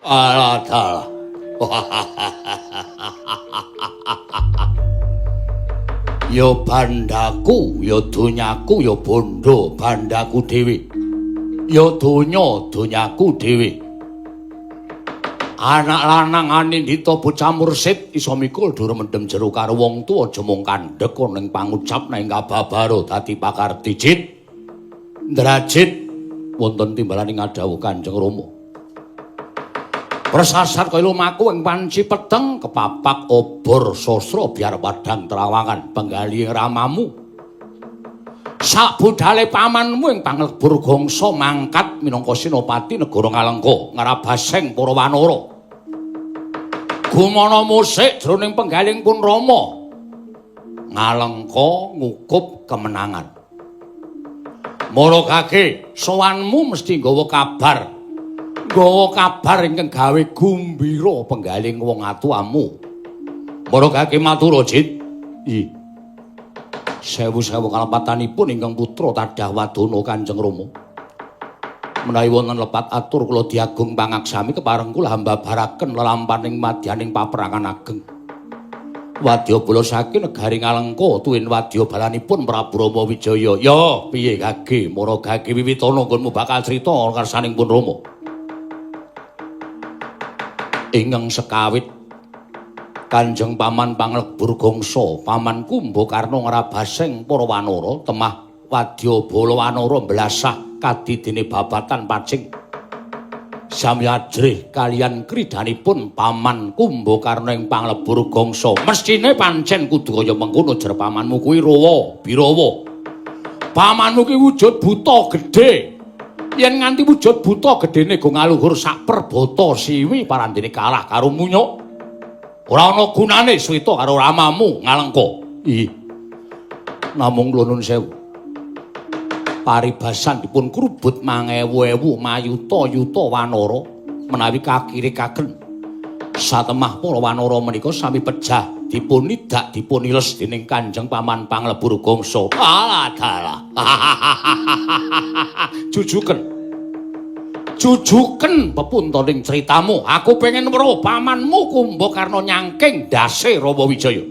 Alah dalah. Ya bandaku, ya donyaku, ya bondo bandaku dhewe. Ya donya donyaku dhewe. Anak lanang Anindita bocah mursid isa mikul dur mendem jero karo wong tuwa aja mung kandhek ning pangucap ning kababaro dadi pakarti jit. Ndrajit wonten timbalaning adhawuh Kanjeng Rama. Persasat kaya lumaku ing panci peteng kepapak obor sastra biar padhang trawangan penggali ramamu. Sak budhale pamanmu ing panglebur gongso mangkat minangka senopati negara Ngalengka ngrabaseng para wanara. Gumana musik jroning penggaling pun Rama. Ngalengka ngukup kemenangan. Maragake sowanmu mesti nggawa kabar. Nggawa kabar ingkang gawe gumbira penggaling wong atuamu. Maragake matur Jit. Ih. Sewu-sewu kalepatanipun ingkang putra Tadah Wadana Kanjeng Rama. Menawi wonten lepat atur kula diagung pangaksami kepareng kula hamba baraken lelampaning madyaning paperangan ageng. Wadyabala saking negari Ngalengka tuwin wadya balanipun Prabu Rama Wijaya. Ya, piye Gage? Maragake wiwitana nggonmu bakal crita kersaning pun Rama. Ingkang sekawit Kanjeng Paman Panglebur Gongso, Paman Kumbakarna ngrabaseng para wanara temah wadyabala wanara mblasah kadidene babatan pacing. Samyajrih kaliyan kridanipun Paman Kumbakarna ing Panglebur Gongso. Mestine pancen kudu kaya mengkono jer pamanmu kuwi Rawa, Birawa. Pamanmu kuwi wujud buta gedhe. Yen nganti wujud buta gedhene go ngaluhur sak perbata siwi parandene kalah karo Munyuk. Ora ana gunane swita karo ramamu Ngalengka. Ih. Namung kula nuwun sewu. Paribasan dipun krubut mangewu-ewu mayuta-yuta wanara menawi kakirikaken satemah para wanara menika sami pejah dipun nidak dipun iles dening Kanjeng Paman Panglebur Gongso. Alah dalah. Jujuken pepuntaning critamu. Aku pengen weruh pamanmu Kumbakarna nyangking dase Rama Wijaya.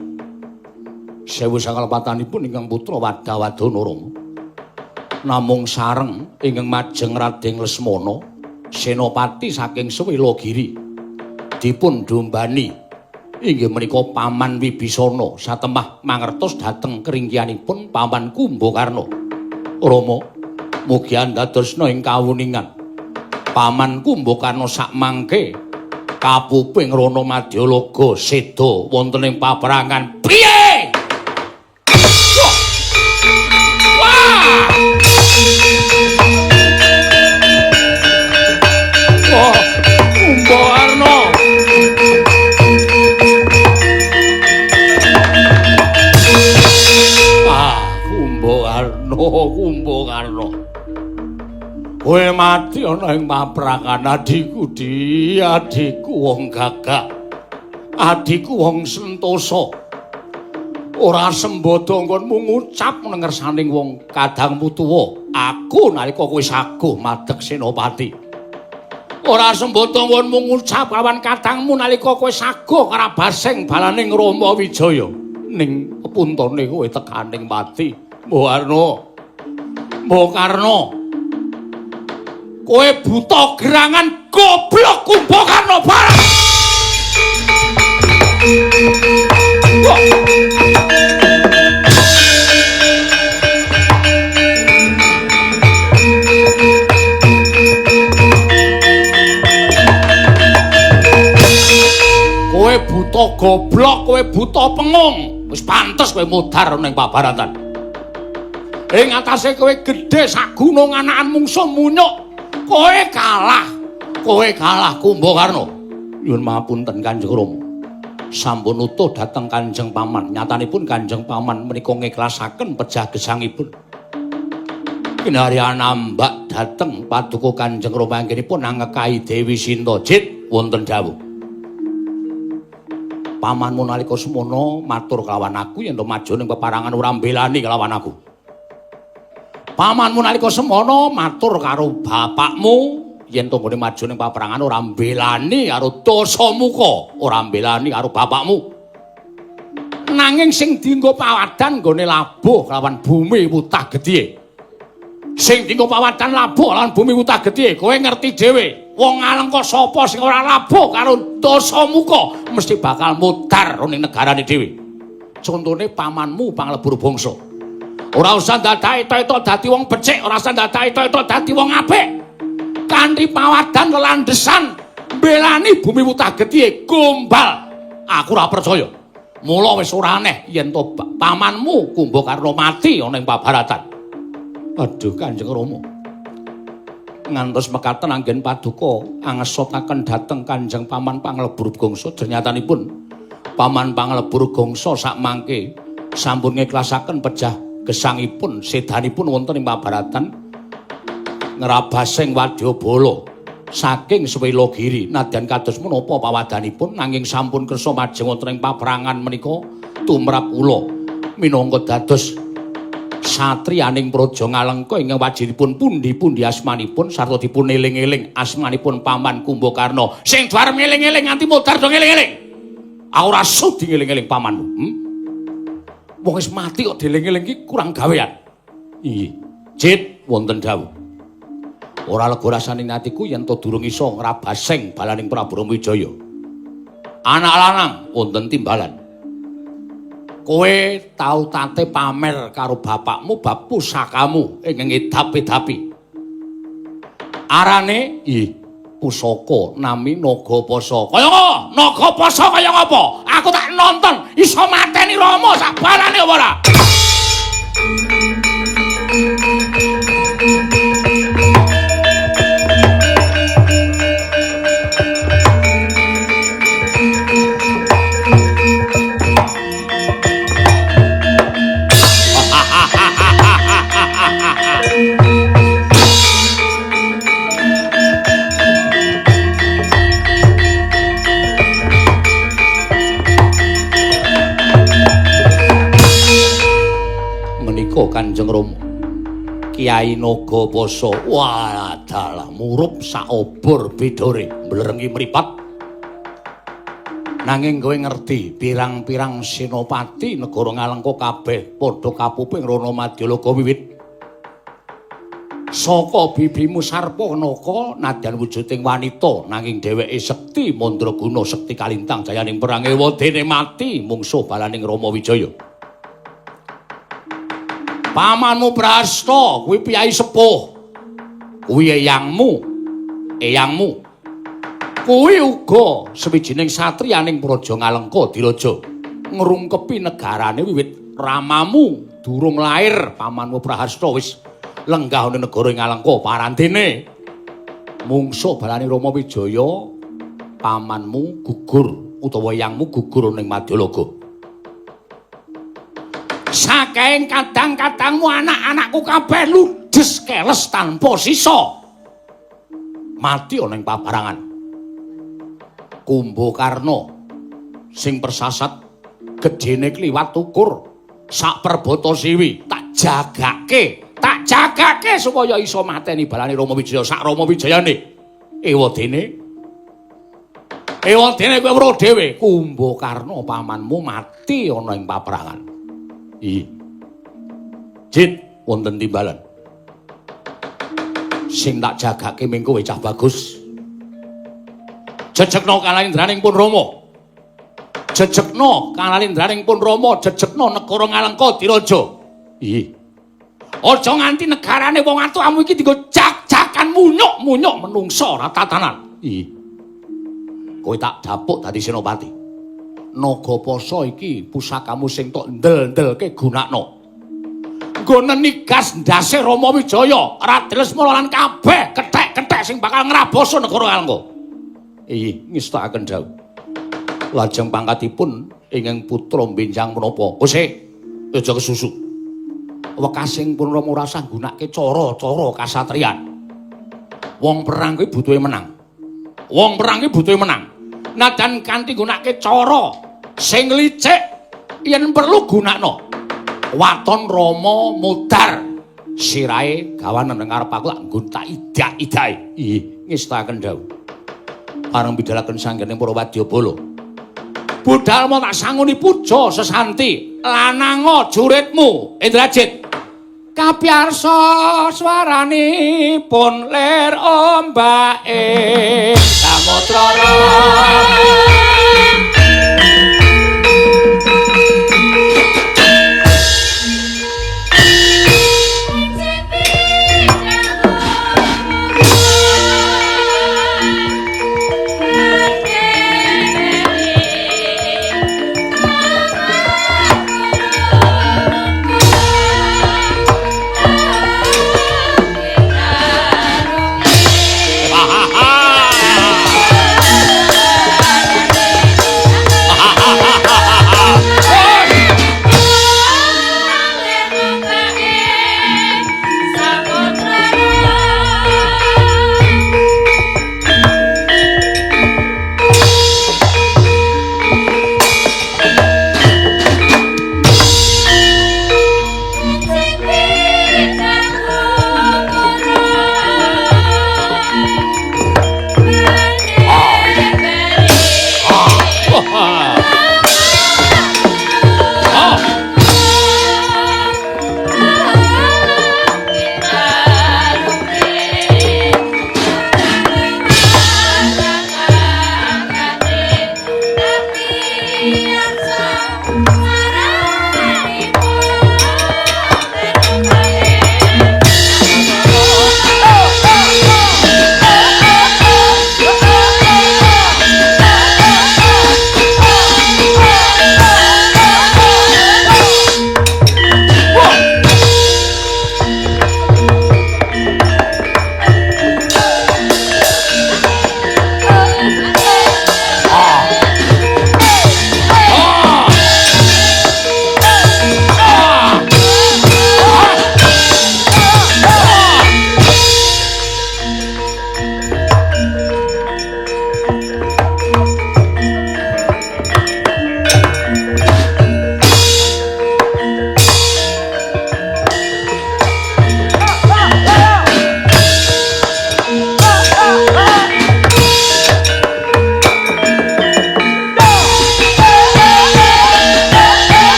Sewu sakalepatanipun ingkang putra Wadawadana Rama. Namung sareng ingkang majeng Radeng Lesmana, senopati saking Swelagiri. Dipun dombani inggih menika Paman Wibisana satemah mangertos dhateng keringkianipun Paman Kumbakarna. Rama, mugi andadosna ing kawuningan Paman Kumbakarna sakmangke kapuping Rana Madyalaga seda wonten ing paperangan. Piye? Wah! Wah, Kumbakarna. Kumbakarna. Kowe mati ana ing paperangan adikku adikku wong gagah. Adikku wong sentosa. Ora sembada nggonmu ngucap ngersaning wong kadangmu tuwa. Aku nalika kowe saguh madeg senopati. Ora sembada nggonmu ngucap kawan kadangmu nalika kowe saguh karabaseng balaning Rama Wijaya. Ning kepuntane kowe tekaning mati. Mbok Karna. Kowe buta gerangan goblok Kumbakarna barang. Kowe buta goblok, kowe buta pengung. Wis pantes kowe mudhar ning pabaratan. Ing atase kowe gedhe sak gunung anakan mungsuh Munyuk. Kowe kalah Kumbakarna. Nyuwun mapunten Kanjeng Rama. Sampun utuh dhateng Kanjeng Paman. Nyatanipun Kanjeng Paman menika ngiklasaken pejah gesangipun. Kinari anambak dhateng paduka Kanjeng Rama anggenipun angekahi Dewi Sinta. Jit wonten dawuh. Pamanmu nalika semana matur kelawan aku yen to maju ning peparangan ora mbelani kelawan aku. Pamanmu nalika semana matur karo bapakmu yen to nggone maju ning paperangan ora mbelani karo Dasamuka, ora mbelani karo bapakmu. Nanging sing dienggo pawadan nggone labuh kelawan bumi wutah gedhe. Sing dienggo pawadan labuh kelawan bumi wutah gedhe, kowe ngerti dhewe. Wong Alengka sapa sing ora labuh karo Dasamuka mesti bakal mudhar ning negarane dhewe. Contone pamanmu Panglebur Bangsa. Ora usah dadahi to dadi wong becik, ora usah dadahi to dadi wong apik. Kanthi pawadan lelandhesan mbelani bumi wutah gedhe gombal. Aku ora percaya. Mula wis ora aneh yen to pamanmu Kumbakarna mati ana ing pabaratan. Aduh Kanjeng Rama. Ngantos mekaten anggen paduka angesotaken dhateng Kanjeng Paman Panglebur Gangsa. Dernyatanipun Paman Panglebur Gangsa sak mangke sampun ngiklasaken pejah gesangipun sedanipun wonten ing pabaratan ngrabasing Wadyabala saking Swelagiri. Nadyan kados menapa pawadanipun nanging sampun kersa majeng wonten ing paperangan menika tumrap kula minangka dados satriyaning Praja Ngalengka ingkang wajibipun pundi-pundi asmanipun sarta dipun eling-eling asmanipun Paman Kumbakarna sing dwarem eling-eling nganti mudhar dong eling-eling. Ora sudi eling-eling pamanmu. Wong wis mati kok dieling-eling iki kurang gawean. Iya. Jit wonten dawuh. Ora lega rasane atiku yen to durung iso ngrabasing balaning Prabu Wijaya. Anak lanang wonten timbalan. Kowe tau tate pamer karo bapakmu bab pusakamu ing ngedap-edapi. Arane pusaka nami Nagapasa. Kaya apa? Nagapasa kaya ngapa? Aku tak nonton iso mateni Rama sak balane apa ora? Kanjeng Rama Kyai Nagapasa wadalah murup sak obor bedore mblerengi mripat. Nanging kowe ngerti pirang-pirang senopati negara Ngalengka kabeh padha kapuping Rana Madyalaga wiwit saka bibimu Sarpanaka nadyan wujuding wanita nanging dheweke sekti mandraguna sekti kalintang jayaning perang ewa dene mati mungsuh balaning Rama Wijaya. Pamanmu Prasta kuwi piyai sepuh. Kuwi eyangmu. Kuwi uga sawijining satriyaning Praja Ngalengka Diraja. Ngrungkepi negarane wiwit ramamu durung lair. Pamanmu Prasta wis lenggah ning negara Ngalengka parantene. Mungsuh balaning Rama Wijaya pamanmu gugur utawa eyangmu gugur ning Madyalaga. Saking kadang-kadangmu anak-anakku kabeh ludes keles tanpa sisa. Mati ana ing pabarangan. Kumbakarna sing persasat gedene kliwat ukur sak perbata siwi tak jagake supaya iso mateni balane Rama Wijaya sak Rama Wijayane. Ewadene kowe weruh dhewe Kumbakarna pamanmu mati ana ing paperangan. Jit wonten timbalan. Sing tak jagake mengko cah bagus. Jejegna kalalindraning pun Rama. Jejegna kalalindraning pun Rama, jejegna negara Ngalengka Diraja. Aja nganti negarane wong atuhamu iki dienggo jag-jagan munyuk-munyuk menungsa ora tatanan. Kowe tak dapuk dadi senopati. Nagapasa iki pusakamu sing tok ndel-ndelke gunakno. Nggo nenigas ndase Rama Wijaya, Raden Lesmana lan kabeh kethek-kethek sing bakal ngraboso negara Ngalengka. Ngestakaken dawuh. Lajeng pangkatipun ingkang putra benjang menapa? Wis aja kesusu. Wekasing pun Rama ora usah nggunakake cara-cara kasatriyan. Wong perang kuwi butuhe menang. Nadan kanthi gunakake cara sing licik yen perlu gunakno. Waton Rama mudhar sirahe gawanen ngarep aku tak nggon tak idak-idake. Ngestaken dawuh. Pareng bidhalaken sanggening para wadyabala. Budal mau tak sanguni puja sesanti lananga juritmu Indrajit. Kapiyarsa swaranipun lir ombake samudra.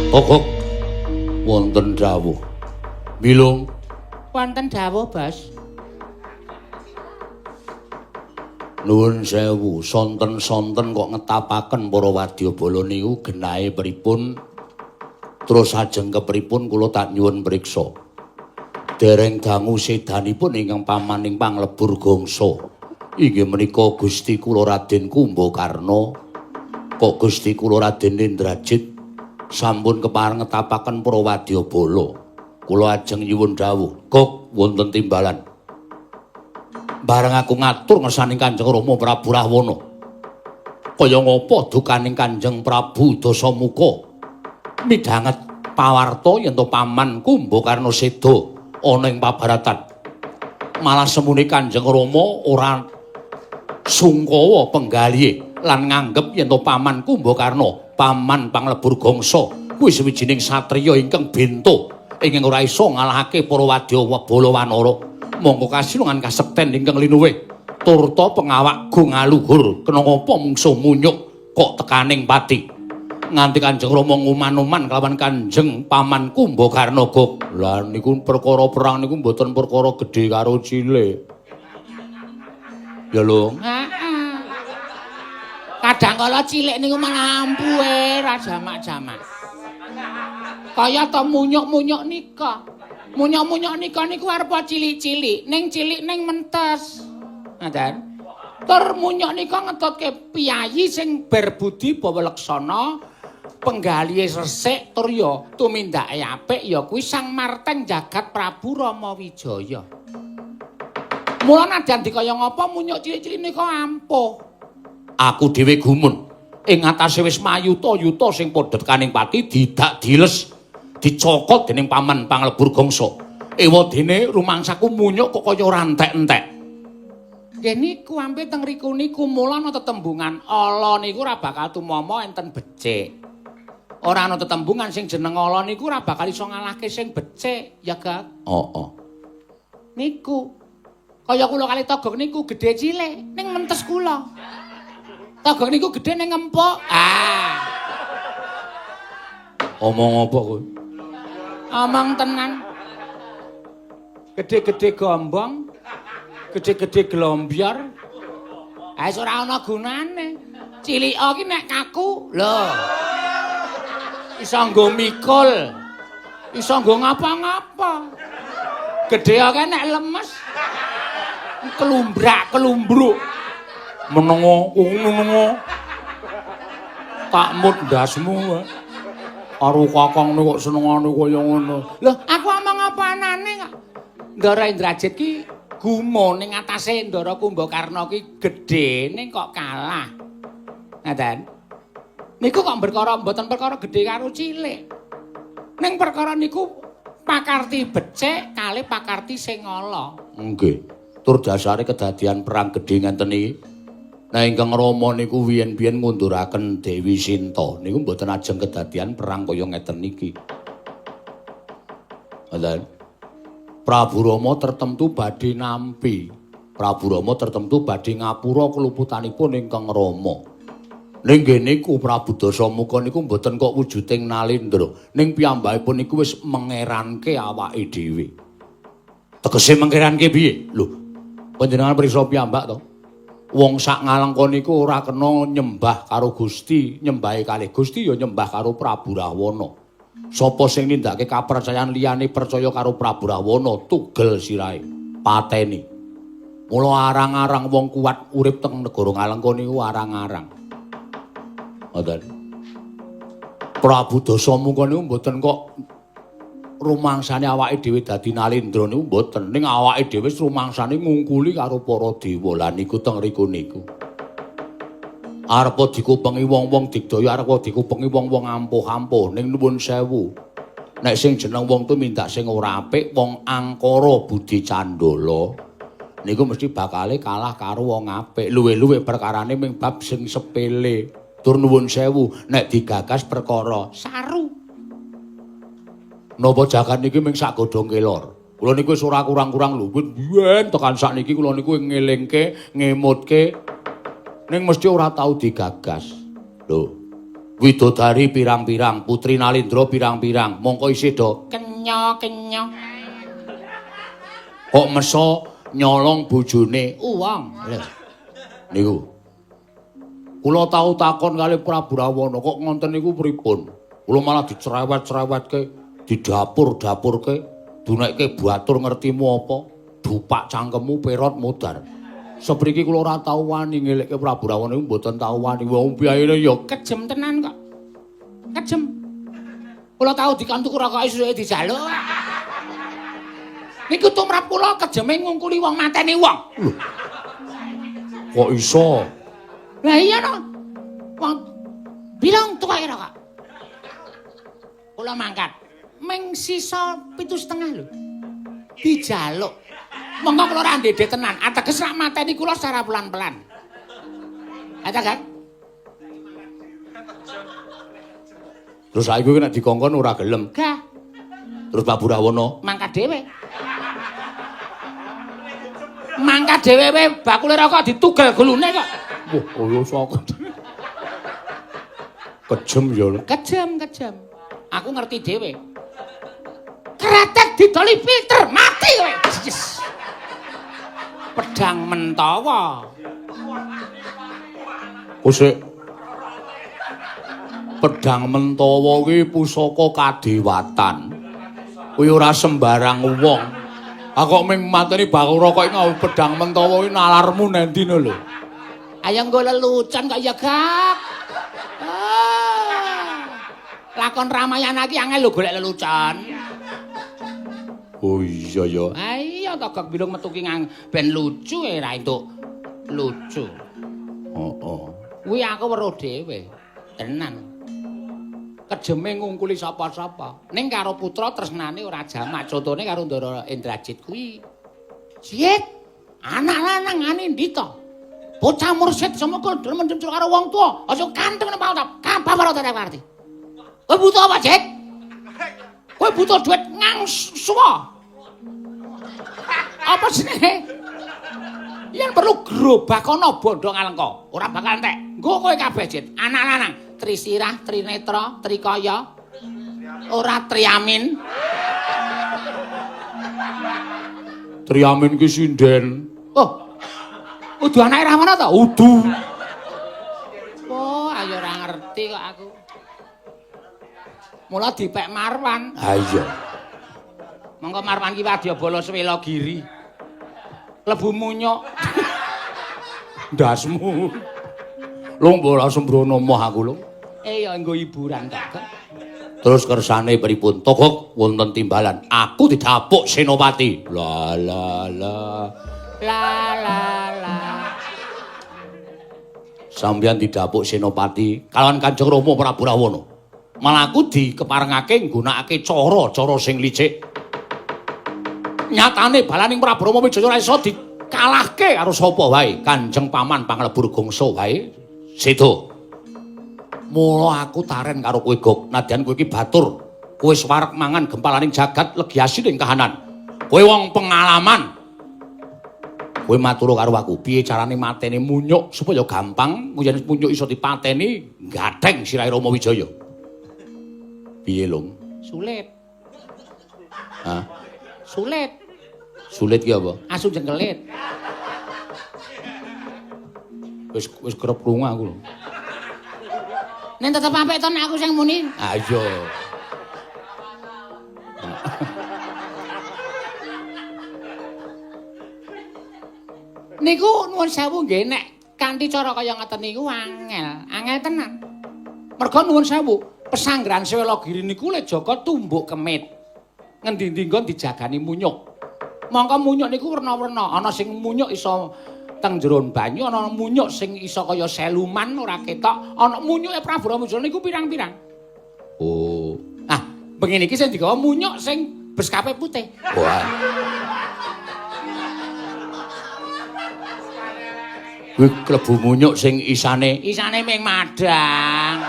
Kok wonten dawuh. Bilung wonten dawuh, Bos. Nuwun sewu, sonten-sonten kok ngetapaken para wadyabala niku genahe pripun? Terus ajeng kepripun kula tak nyuwun priksa. Dereng dangu sedanipun ingkang pamaning panglebur gongso. Inggih menika Gusti kula Raden Kumbakarna. Kok Gusti kula Raden Indrajit sampun kepareng ngetapaken para wadyabala. Kula ajeng nyuwun dawuh, kok wonten timbalan. Bareng aku ngatur ngersaning Kanjeng Rama Prabu Rahwana. Kaya ngapa dukaning Kanjeng Prabu Dasamuka midhanget pawarta yen to paman Kumbakarna seda ana ing pabaratan. Malah semune Kanjeng Rama ora sungkawa penggalihe lan nganggep yen to Paman Kumbakarna, paman panglebur gangsa, kuwi sawijining satriya ingkang bento ingkang ora isa ngalahake para wadya Bala Wanara. Monggo kasinungan kasekten ingkang linuwih turta pengawak go ngaluhur kena apa mungsuh munyuk kok tekaning pati. Nganti Kanjeng Rama nguman-uman kelawan Kanjeng Paman Kumbakarna Gog. Lah niku perkara perang niku mboten perkara gedhe karo cilik. Ya lho. Heeh. Kadang kala cilik niku malah ampuhe ra jamak-jamak. Kaya to munyuk-munyuk nika. Munyuk-munyuk nika niku arepa cilik-cilik, ning cilik ning mentes. Ngaten. Tur munyuk nika ngetutke piyayi sing berbudi bawaleksana, penggalihe resik tur ya tumindake apik ya kuwi Sang Marteng Jagat Prabu Rama Wijaya. Mula nadyan dikaya ngapa munyuk cilik-cilik nika ampuh. Aku dhewe gumun ing atase wis mayuta-yuta sing padha kaning pati didak diles dicokot dening paman panglebur gangsa. Ewadene rumangsaku munyuk kok kaya ora entek-entek. Nggih niku ampe teng riku niku mula ana tetembungan ala niku ora bakal tumama enten becik. Ora ana tetembungan sing jeneng ala niku ora bakal iso ngalahke sing becik, ya Gak? Oh. Niku. Kaya kula kali togok niku gedhe cilik ning mentes kula. Togok niku gedhe ning empuk. Omong apa kowe? Omong tenan. Gedhe-gedhe gombong, gedhe-gedhe glombyar. Wis ora ana gunane. Cilika ki nek kaku, lho. Iso nggo mikul. Iso nggo ngapa-ngapa. Gedhe akeh nek lemes. Kelumbrak-kelumbruk. Menengo. Tak mut ndasmu. Karo kakang kok senengane kaya ngono. Lho, aku omong apa anane kok. Ndara Indrajit ki gumun ning atase Ndara Kumbakarna ki gedhe ning kok kalah. Ngaten. Niku kok perkara mboten perkara gedhe karo cilik. Ning perkara niku pakarti becik kalih pakarti sing ala. Nggih. Tur dasare kedadian perang gedhe ngenten iki. Nah ingkang Rama niku biyen-biyen ngunduraken Dewi Sinta niku mboten ajeng kedadian perang kaya ngeten niki. Ngoten. Prabu Rama tertemtu badhe nampi. Prabu Rama tertemtu badhe ngapura keluputanipun ingkang Rama. Ning nggih niku Prabu Dasamuka niku mboten kok wujuding Nalendra, ning piyambakipun niku wis mengeranke awake dhewe. Tegese mengeranke piye? Lho, panjenengan prisa piyambak to? Wong sak ngalengka niku ora kena nyembah karo Gusti, nyembahe kalih Gusti ya nyembah karo Prabu Rahwana. Sapa sing nindakake kapercayan liyane percaya karo Prabu Rahwana, tugel sirahe, pateni. Mula arang-arang wong kuat urip teng negara ngalengka niku arang-arang. Ngoten. Prabu Dasamuka niku mboten kok rumangsane awake dhewe dadi Nalendra niku mboten, ning awake dhewe rumangsane ngungkuli karo para dewa. Lah niku teng riku niku. Arepa dikupengi wong-wong digdaya, arepa dikupengi wong-wong ampuh-ampuh, ning nuwun sewu. Nek sing jeneng wong tumindak sing ora apik, wong angkara budi candala, niku mesti bakale kalah karo wong apik. Luwih-luwih perkarane ming bab sing sepele. Tur nuwun sewu, nek digagas perkara saru. Napa jagat niki ming sak godhong kelor. Kula niku wis ora kurang-kurang lho, biyen tekan sakniki kula niku ngelingke, ngemutke ning mesti ora tau digagas. Lho, widodari pirang-pirang, putri Nalendra pirang-pirang, mongko isih do Kenya. kok meso nyolong bojone Uwong. Lho. Niku. Kula tau takon kalih Prabu Rahwana kok ngonten niku pripun? Kula malah dicerewet-cerewetke, didapur-dapurke, dunekke batur ngertimu apa? Dupak cangkemmu perot modar. Sepriki kula ora tau wani ngelekke Prabu Rahwana niku mboten tau wani. Wong piyayene ya Kejem tenan kok. Kejem. Kula tau dikantuk rokoke susuke dijaluk. Niku tumrap kula kejeme ngungkuli wong mateni wong. kok iso? Lah iya no. Wong bilang tukae rokok. Kula mangkat. Ming sisa 7,5 lho. Dijaluk. Monggo kula ora ndedhe tenan, ateges rak mateni kula secara pelan-pelan. Ada kan? Terus saiki nek dikongkon ora gelem. Gah. Terus Pak Burawono Mangkat dhewe. Mangkat dhewe we bakule rokok ditugel gulune kok. Wah, kaya saka. Kejem ya. Kejam. Aku ngerti dhewe. Kretek didoli filter, mati kowe. Yes. Pedang Mentawa. Kusik. Pedang Mentawa kuwi pusaka kadewatan. Kuwi ora sembarang wong. Kok ming mateni bakul rokok nggawe pedang Mentawa kuwi nalarmu nendine lho. Ayo nggo lelucon kok ya, Gak. Lakon Ramayana iki angel lho golek lelucon. Oh iya ya. Ayo to Gak Birung metu ki ben lucu ra entuk lucu. Heeh. Kuwi aku weruh dhewe. Tenan. Kejeme ngungkuli sapa-sapa. Ning karo putra tresnane ora jamak. Contone karo Ndara Indrajit kuwi. Jit, anak lanang ane ndi to? Bocah mursid semukul demen karo wong tuwa. Aja kanteng nang pautap. Kapan ora tak ngerti. Kowe butuh apa, Jit? Kowe butuh duit ngangsuwa. Apa jenenge? Yen perlu gerobak ana bondo ngalengka. Ora bakal entek. Nggo kowe kabeh, Jit. Anak lanang. Trisirah, Trinetra, Trikaya, ora Triamin. Triamin ki sinden. Oh, udu anake Rahwana ta? Udu. Oh, ayo ora ngerti kok aku. Mula dipek Marwan. Ha iya. Monggo Marwan ki Wadyabala Swela Giri. Lebu munyuk. Ndasmu. Lho mbok ora sembrono moh aku lho. Ya nggo hiburan kok. Terus kersane pripun? Togok wonten timbalan. Aku didapuk Senopati. La la la. La la la. Sampeyan didapuk Senopati kalawan Kanjeng Rama Prabu Rawana. Malah aku dikeparengake nggunakake cara sing licik. Nyatane balaning Prabu Rama Wijaya ora iso dikalahke karo sapa wae. Kanjeng Paman Panglebur Gongso wae. Sedo. Mula aku taren karo kowe Gok, nadyan kowe iki batur. Kowe wis wareg mangan gempalaning jagat legiasi ning kahanan. Kowe wong pengalaman. Kowe matur karo aku, piye carane mateni munyuk supaya gampang, yen munyuk iso dipateni, gatheng sirahe Rama Wijaya. Piye, Lung? Sulit. Hah? Sulit. Sulit ki apa? Asu jengkelit. Wis kerep krungu aku lho. Nek tetep apik to nek aku sing muni. Ah iya. Niku nuwun sewu nggih nek kanthi cara kaya ngoten niku angel tenan. Merga nuwun sewu, pesanggrahan Swela Giri niku le Jaka tumbuk kemit. Ngendi-endi nggon dijagani munyuk. Mongko munyuk niku werna-werna, ana sing munyuk iso teng jero banyu, ana munyuk sing iso kaya seluman ora ketok, ana munyuke Prabu Ramajaya niku pirang-pirang. Oh. Ah, bengi iki sing digawa munyuk sing beskape putih. Wah. Kuwi klebu munyuk sing isane Ming madang.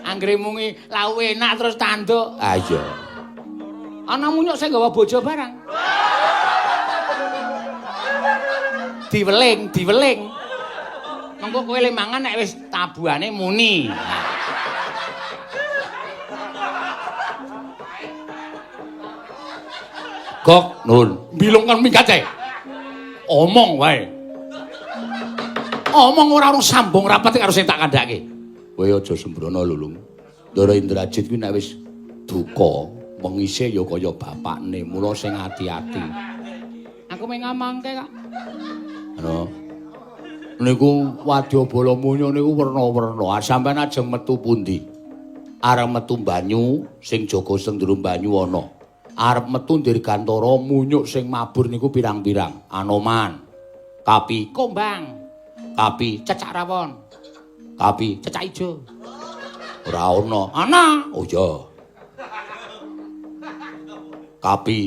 Anggere mungi lau enak terus tanduk. Ah iya. Ana munyuk sing gawa bojo barang. Diweling. Mengko kowe le mangan nek wis tabuhane muni. Gok, nun, bilung kan minggat ae. Omong wae. Omong ora ono sambung rapat karo sing tak kandhake. Kowe aja sembrono lho, Lung. Ndara Indrajit kuwi nek wis duka, mengise ya kaya bapakne, mula sing ati-ati. Aku mung ngomongke kok. Ano. Niku Wadyabala Munyuk niku werna-werna. Sampeyan ajeng metu pundi? Arep metu banyu sing jaga sendrum banyu ana. Arep metu Dirgantara Munyuk sing mabur niku pirang-pirang. Anoman. Kapi Kombang. Kapi Cecak rawon. Kapi Cecak ijo. ora ana. Ana. Oh iya. Kapi.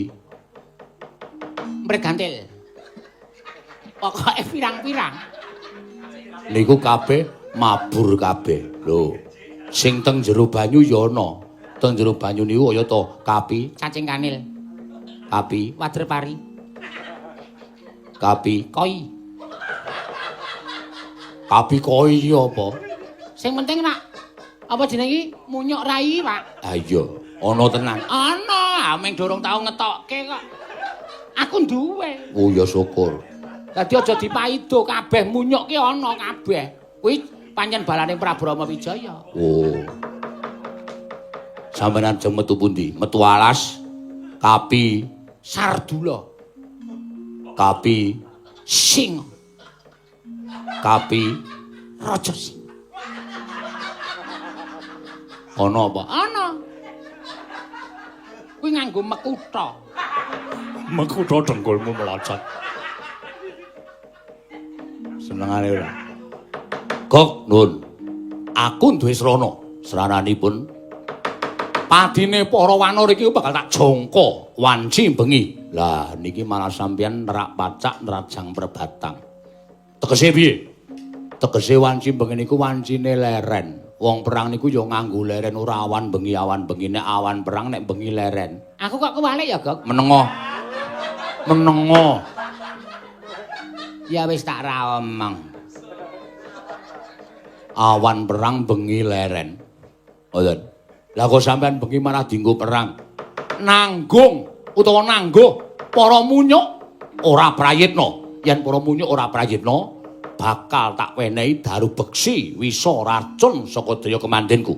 Mregantil. Pokoke pirang-pirang. Niku kabeh mabur kabeh. Lho, sing teng jero banyu ya ana. Teng jero banyu niku kaya to kapi, Cacing kanil. kapi, Wader pari. kapi, Koi. kapi koi apa? Sing penting nak apa jenenge iki munyuk rai, Pak. Ah iya, ana tenan. Ana, ameng durung tau ngetokke kok. Aku duwe. Oh ya syukur. Dadi aja dipaido kabeh munyuk ki ana kabeh. Kuwi pancen balane Prabu Rama Wijaya. Oh. Sampeyan jeng metu pundi? Metu alas, kapi, Sardula, kapi, Sing, kapi, Raja Sing. ana apa? Ana. Kuwi nganggo mekutha. Mekutha dengkulmu melocot. Senengane ora. Gok nun. Aku duwe srana. Srananipun padine para wanara iki bakal tak jangka wanci bengi. Lah niki malah sampeyan nerak pacak nerajang perbatang. Tegese piye? Tegese wanci bengi niku wancine leren. Wong perang niku ya nganggo leren ora awan bengi nek awan perang nek bengi leren. Aku kok kewalik ya, Gok? Menengo. Menengo. Ya wis tak ra omong. Awan perang bengi leren. Ngoten. Lah kok sampean bengi malah dienggo perang. Nanggung utawa nangguh para munyuk ora prayitna. Yen para munyuk ora prayitna, bakal tak wenehi daru beksi wisa racun saka daya kemandhenku.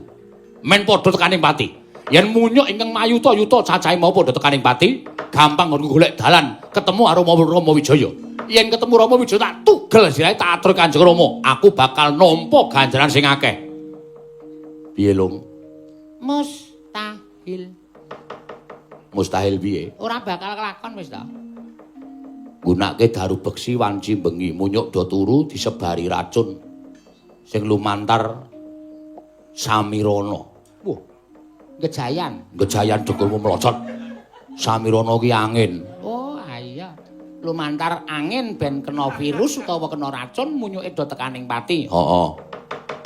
Men padha tekaning pati. Yen munyuk ingkang mayuta-yuta cacahe mau padha tekaning pati, gampang nggonku golek dalan ketemu karo Rama Wijaya. Yen ketemu Rama Wijaya tak tugel sirahe tak atur Kanjeng Rama, aku bakal nampa ganjaran sing akeh. Piye, Lung? Mustahil. Mustahil piye? Ora bakal kelakon wis ta. Gunake daru beksi wanci bengi, munyuk do turu disebari racun sing lumantar Samirana. Wah. Gejayan. Gejayan dengkulmu melocot. Samirana ki angin. Oh, iya. Lumantar angin ben kena virus utawa kena racun munyuke do tekaning pati. Heeh.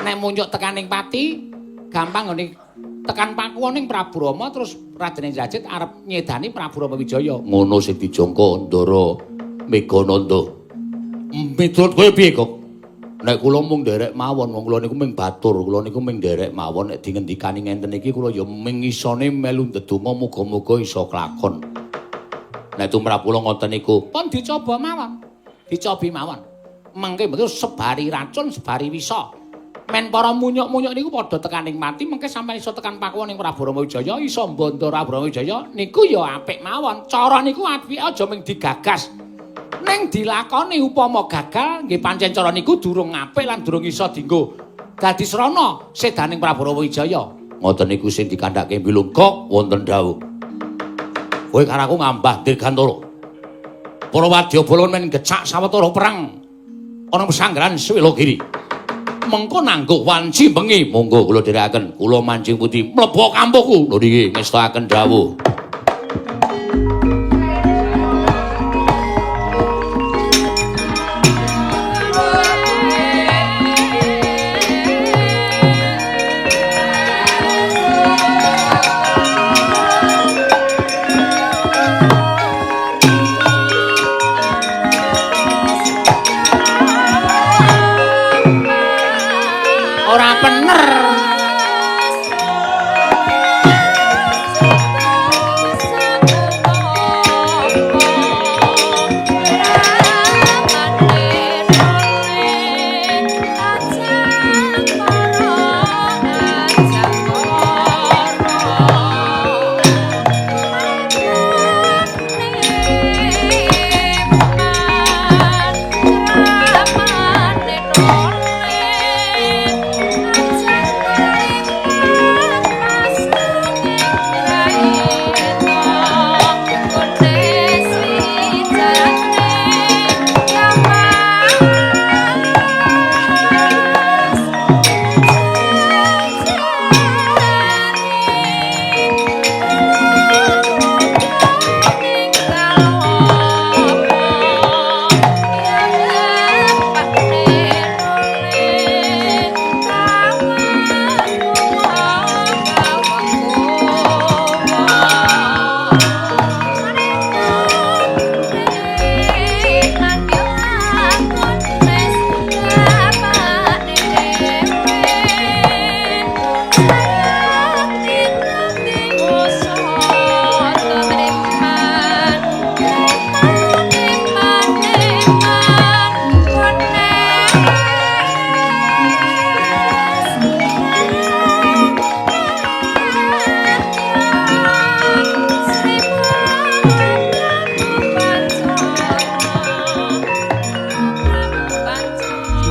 Nek munyuk tekaning pati gampang ngene tekan pakuwon ning Prabu Rama terus Raden Indrajit arep nyedani Prabu Rama Wijaya. Ngono sing dijangka Ndara Megananda. Miturut kowe piye, Kok? Nek kula mung nderek mawon, wong kula niku mung batur, kula niku mung nderek mawon nek dingendikani ngenten iki kula ya mung isone melu ndedonga muga-muga iso klakon. Nek tumrap kula ngoten niku, Pun dicoba mawon. Dicobi mawon. Mengke sebari racun, sebari wisa. Men para munyuk-munyuk niku padha tekaning mati, mengke sampeyan iso tekan pakuwon ning Prabu Rama Wijaya, iso mbantu Prabu Rama Wijaya, niku ya apik mawon. Cara niku apike aja mung digagas. Ning dilakoni upama gagal, nggih pancen cara niku durung apik lan durung iso dienggo dadi srana sedaning Prabu Rama Wijaya. ngoten niku sing dikandhake Bilung Kok wonten dawuh. Kowe karo aku ngambah dirgantara. Para wadyabala men gecak sawetara perang ana pesanggrahan Swelagiri. Mengko nanggo wanci bengi, monggo kula dherekaken. Kula Manjing Putih mlebok kampuhku. Lho niki ngestakaken dawuh. Ora bener.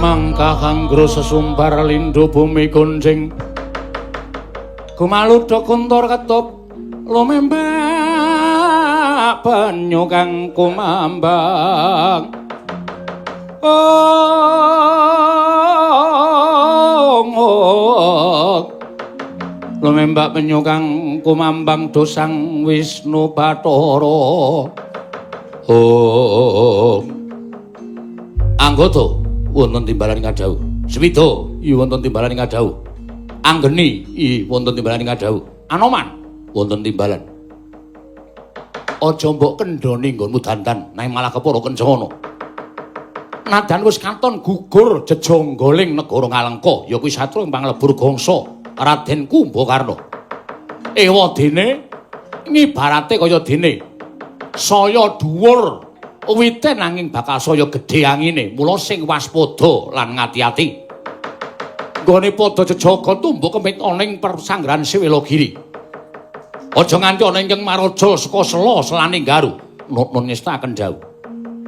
mangka kanggro sesumbar lindhu bumi gonjing gumaludha kuntur ketup lumembak banyu kang kumambang lumembak banyu kang kumambang dosang Wisnu Bathara anggota wonten timbalan kadhawuh Swida i wonten timbalan kadhawuh Anggeni i wonten timbalan kadhawuh Anoman wonten timbalan aja mbok kendhoni nggonmu dandan nang malah kepara kencana nadan wis katon gugur jejonggoling negara Ngalengka ya kuwi satru panglebur gangsa Raden Kumbakarna ewadene ngibarate kaya dene saya dhuwur wite nanging bakal saya gedhe angine mula sing waspada lan ngati-ati nggone padha jejaga tumbuk kemit ana ing persanggrahan Sewelagiri aja nganti ana ingkang maraja saka sela selane garu nun ngestaken dawuh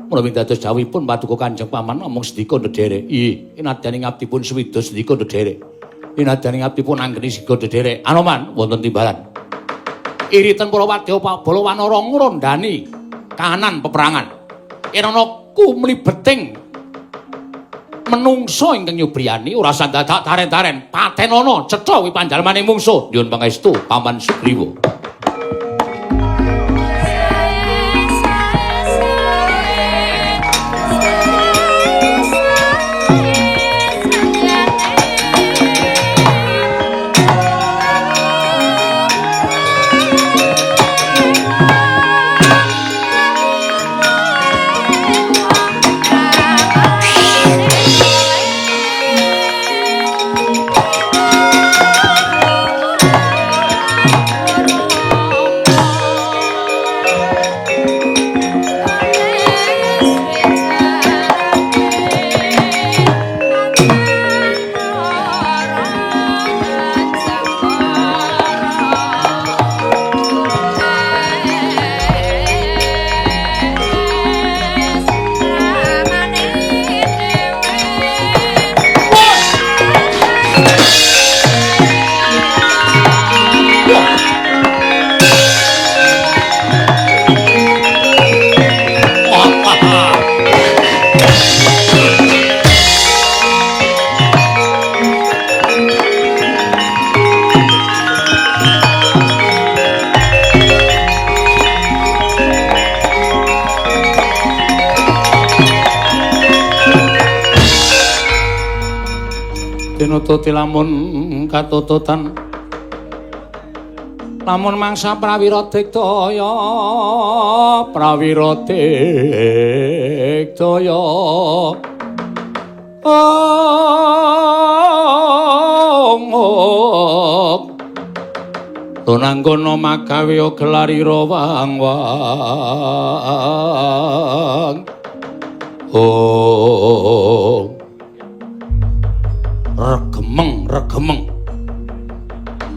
menawi dados dawuhipun paduka Kanjeng Paman namung sedika ndederek nggih inadane ngabdipun Swida sedika ndederek inadane ngabdipun Anggeni sedika ndederek Anoman wonten timbalan iritan para wadya Bala Wanara ngrondani kahanan peperangan Irana kumlibeting menungso ingkang nyubriyani ora sandadak taren-taren patenana cetha wi panjalmaning mungsuh nyuwun pangestu Paman Sugriwa Tinututi lamun katututan lamun mangsa prawira digdaya tunanggana magawe gelarira wang-wang regemeng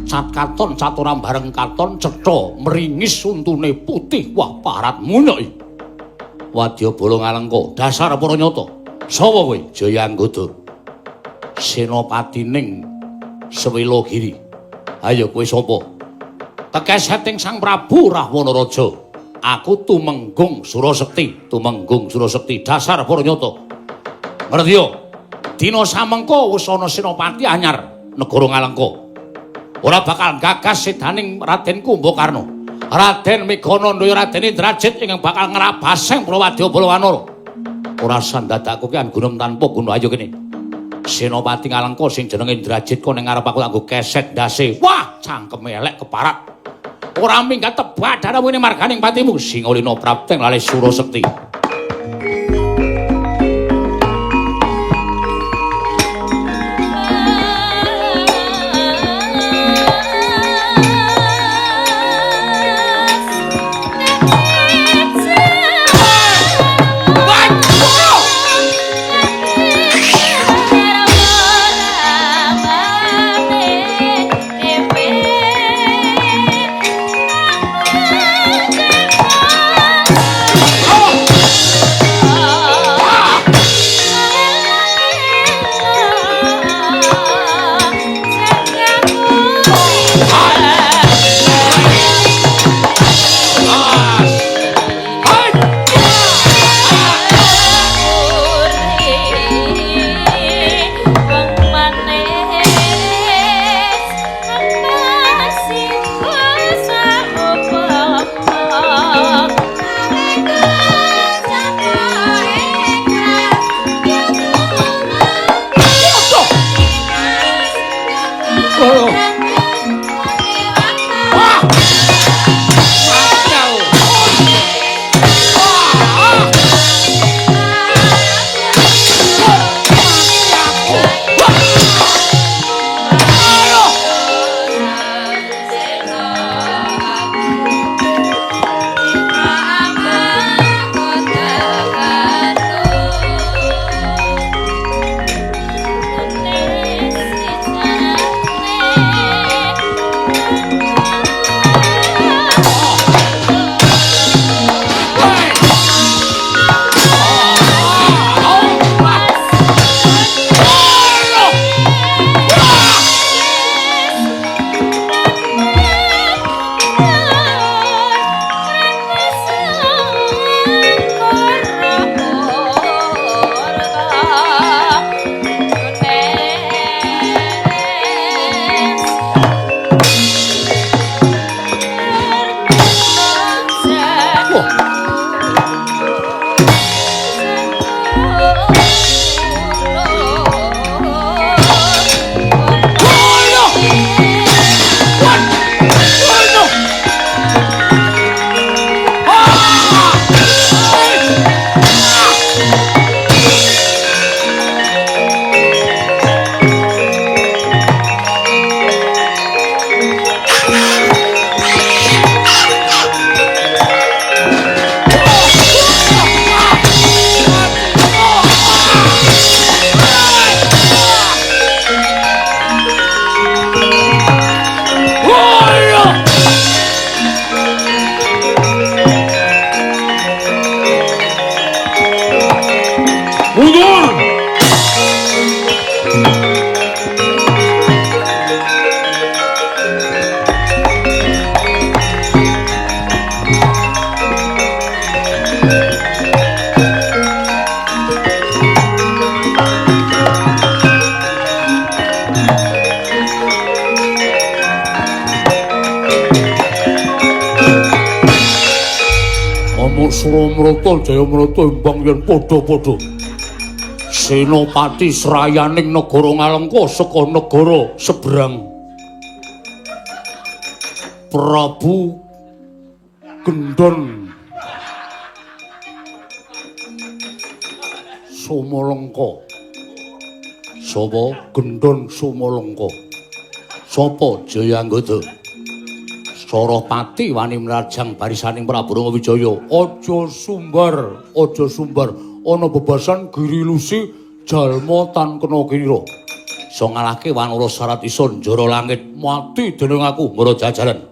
cat katon caturam bareng katon cetha meringis untune putih wah parat munyai wadya bala Ngalengka dasar para nyata sapa kowe Jayanggada senopatining Sewelagiri ayo kowe sapa tekeseting Sang Prabu Rahwana-raja aku Tumenggung Surasekti dasar para nyata ngerti dina samengko wis ana senopati anyar negara Ngalengka ora bakal gagas sedaning Raden Kumbakarna Raden Megananda Raden Indrajit ingkang bakal ngrabaseng para wadya Bala Wanara ora sandadakku ki anggunung tanpa guna ayo kene senopati Ngalengka sing jenenge Indrajit kok ning ngarep aku nganggo keset ndase wah cangkeme elek keparat ora minggat tebak darawene marganing patimu Singolina Prapteng Lali Surasekti Suramrata Jayamrata imbang yen padha-padha. Senopati srayaning negara Ngalengka saka negara seberang. Prabu Gendon Somalengka. Sapa Gendon Somalengka? Sapa Jayanggada? Sarapati wani mrajang barisaning Prabu Wijaya. Aja sumbar, aja sumbar. Ana bebasan Giri Lusi jalma tan kena kira. Iso ngalahke Wanara Sarat isun njara langit mati dening aku Mara Jajaran.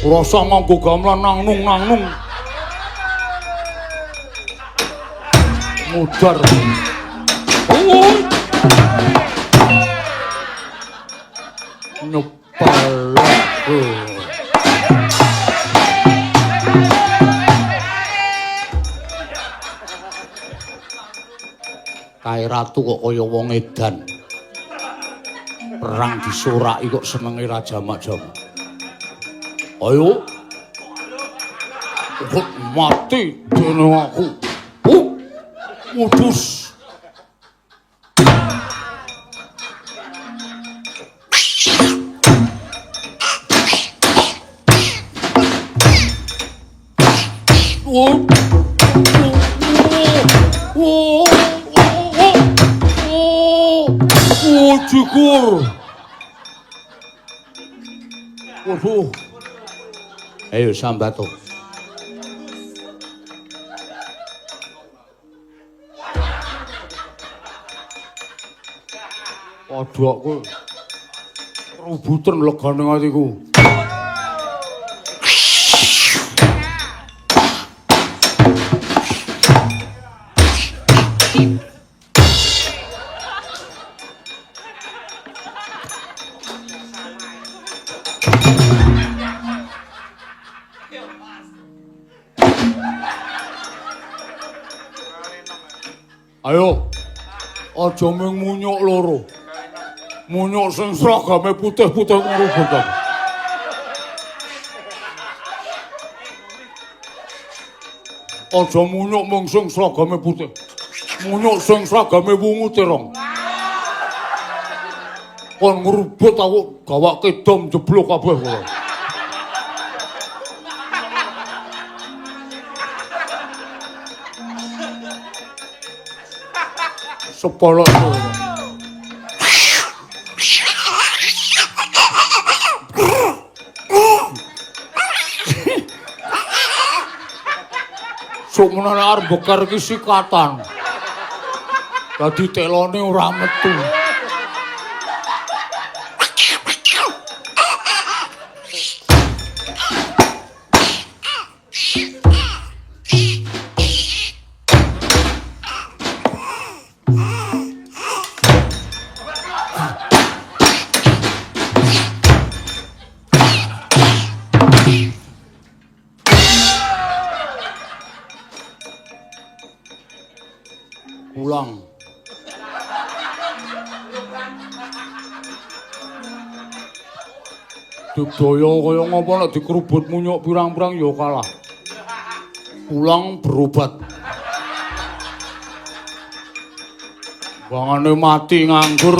Rasa nganggo gamelan nangnung-nangnung. Mudar. Nyepalaku. Kae ratu kok kaya wong edan. Perang disoraki kok senenge ra jamak-jamak. Ayo. Kok mati dening aku. Mudus. Cukur. Waduh. Ayo sambato. Waduh aku rebutan legane atiku. Ayo, aja mung munyuk loro. Munyuk sing seragame putih-putih ngrubut. Aja munyuk mung sing seragame putih. Munyuk sing seragame wungu terong. Kon ngrubut aku gawake dom jeblok kabeh kowe. Sepolok kowe. Sok menane arep bekar iki sikatan. Dadi telone ora metu. Pulang. Digdaya kaya ngapa nek dikerubut munyuk pirang-pirang ya kalah. Pulang berobat. Bangane mati nganggur.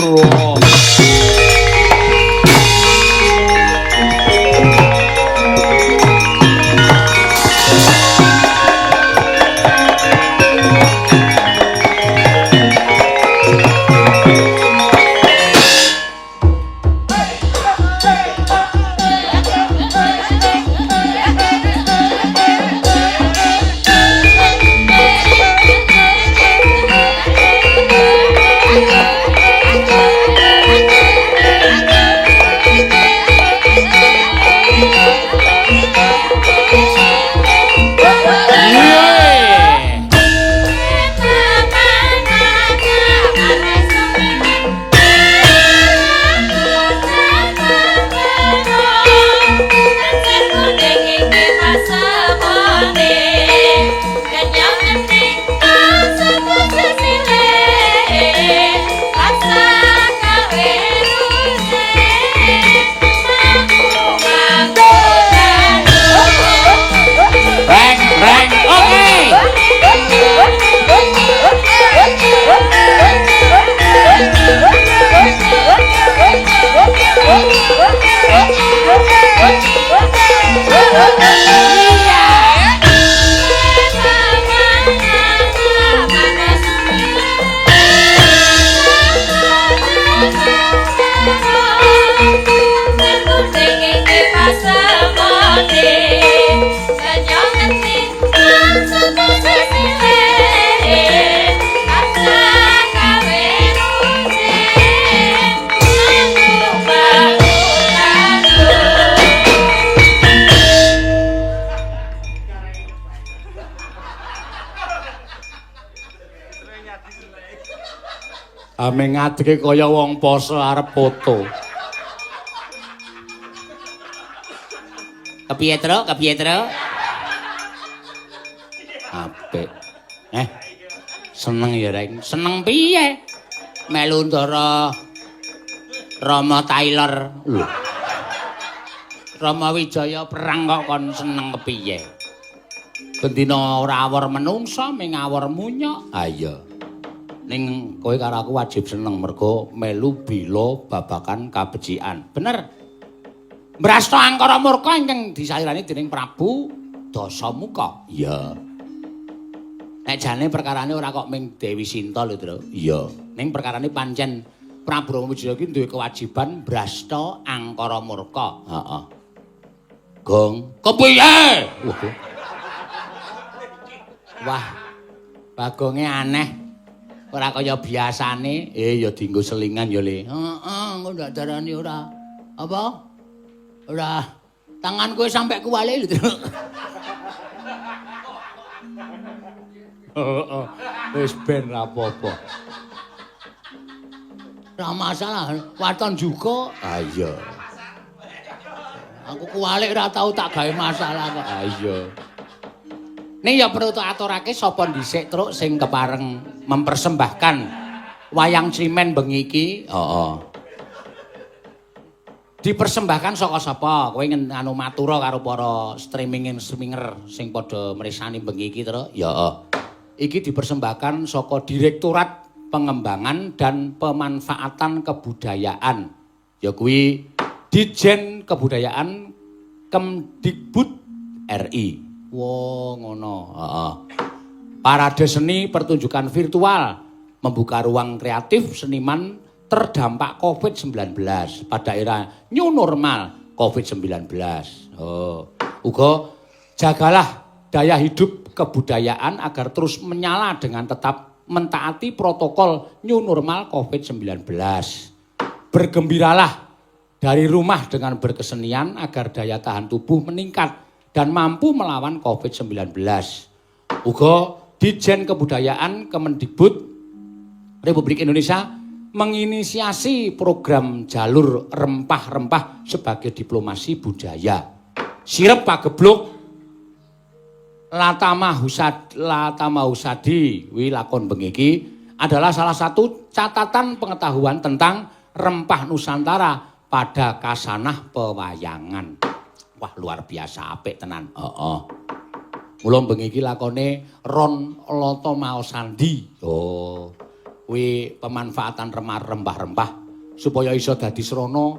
Ame ngadege kaya wong poso arep foto. Kepiye, Truk? Kepiye, Truk? Apik. Seneng ya, Reng. Seneng piye? Melu ndara Rama Taylor. Lho. Rama Wijaya perang kok kon seneng kepiye? Bendina ora awor menungsa, ming awor munyok. Ah iya. Ning kowe karo aku wajib seneng mergo melu bila babakan kabecikan. Bener. Mrasta angkara murka ingkang disairani dening Prabu Dasamuka. Iya. Nek jane perkarane ora kok ming Dewi Sinta lho, Tru. Iya. Ning perkarane pancen Prabu Ramawijaya iki duwe kewajiban mrasta angkara murka. Heeh. Gong, Kepiye? Wah. Bagonge aneh. Ora kaya biasane. ya dienggo selingan ya, Le. Heeh, engko ndak darani ora. Apa? Ora tangan kowe sampe kuwale lho, Tru. Heeh. Wis ben ra apa-apa. Ora masalah, waton juga. Ah iya. Aku kuwalik ora tau tak gawe masalah kok. Ah iya. Ning ya perlu tak aturake sapa dhisik Truk sing kepareng mempersembahkan wayang Climen bengi iki. Heeh. Dipersembahkan saka sapa? Kowe anu matura karo para streamer sing padha mresani bengi iki Truk. Ya, Iki dipersembahkan saka Direktorat Pengembangan dan Pemanfaatan Kebudayaan. Ya kuwi Dijen Kebudayaan Kemdikbud RI. Wah, ngono. Heeh. Parade seni pertunjukan virtual membuka ruang kreatif seniman terdampak COVID-19 pada era new normal COVID-19. Oh, uga jagalah daya hidup kebudayaan agar terus menyala dengan tetap mentaati protokol new normal COVID-19. Bergembiralah dari rumah dengan berkesenian agar daya tahan tubuh meningkat dan mampu melawan COVID-19. Uga Dijen Kebudayaan Kemendikbud Republik Indonesia menginisiasi program jalur rempah-rempah sebagai diplomasi budaya. Sirep pagebluk Latama Husadi wi lakon bengi iki adalah salah satu catatan pengetahuan tentang rempah Nusantara pada kasanah pewayangan. Wah, luar biasa apik tenan. Heeh. Mula bengi iki lakone Ron Latama Sandi. Oh. Kuwi pemanfaatan rempah-rempah supaya iso dadi srana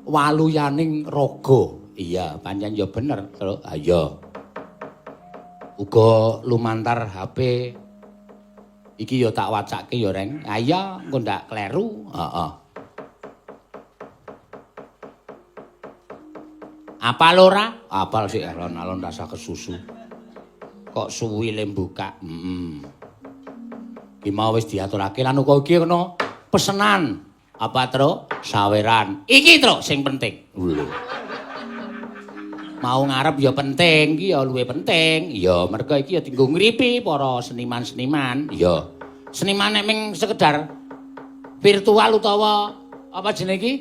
waluyaning raga. Iya, pancen ya bener, Tru. Ah iya. Uga lumantar HP iki ya tak wacake ya, Reng. Ah iya, engko ndak kleru. Heeh. Apal ora? Apal sik alon-alon rasa kesusu. Kok suwi le buka. Iki mau wis diaturake lan uga iki kena pesenan. Apa, Tru? Saweran. Iki, Tru, sing penting. Lho. Mau ngarep ya penting, iki ya luwih penting. Ya, merga iki ya dienggo ngripi para seniman-seniman. Iya. Seniman nek ming sekedar virtual utawa apa jenenge iki?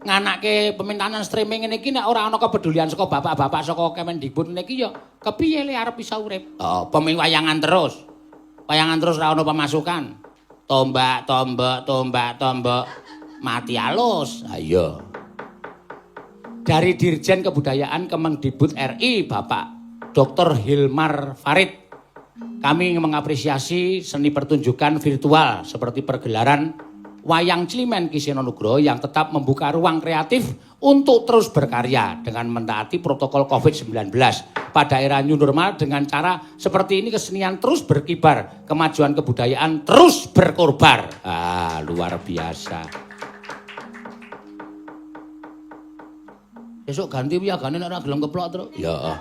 Nganake pemintahan streaming ngene iki nek ora ana kepedulian saka bapak-bapak saka Kemendikbud niki ya kepiye le arep bisa urip? Peming wayangan terus. Wayangan terus ora ana pemasukan. Tombak, mati alus. Ah iya. Dari Dirjen Kebudayaan Kemendikbud RI Bapak Dr. Hilmar Farid. Kami mengapresiasi seni pertunjukan virtual seperti pergelaran Wayang Climen Kiseno Nugroho yang tetap membuka ruang kreatif untuk terus berkarya dengan mentaati protokol COVID-19 pada era new normal dengan cara seperti ini kesenian terus berkibar, kemajuan kebudayaan terus berkorbar. Luar biasa. Esuk ganti wiyagane nek ora gelem keplok terus. Ya.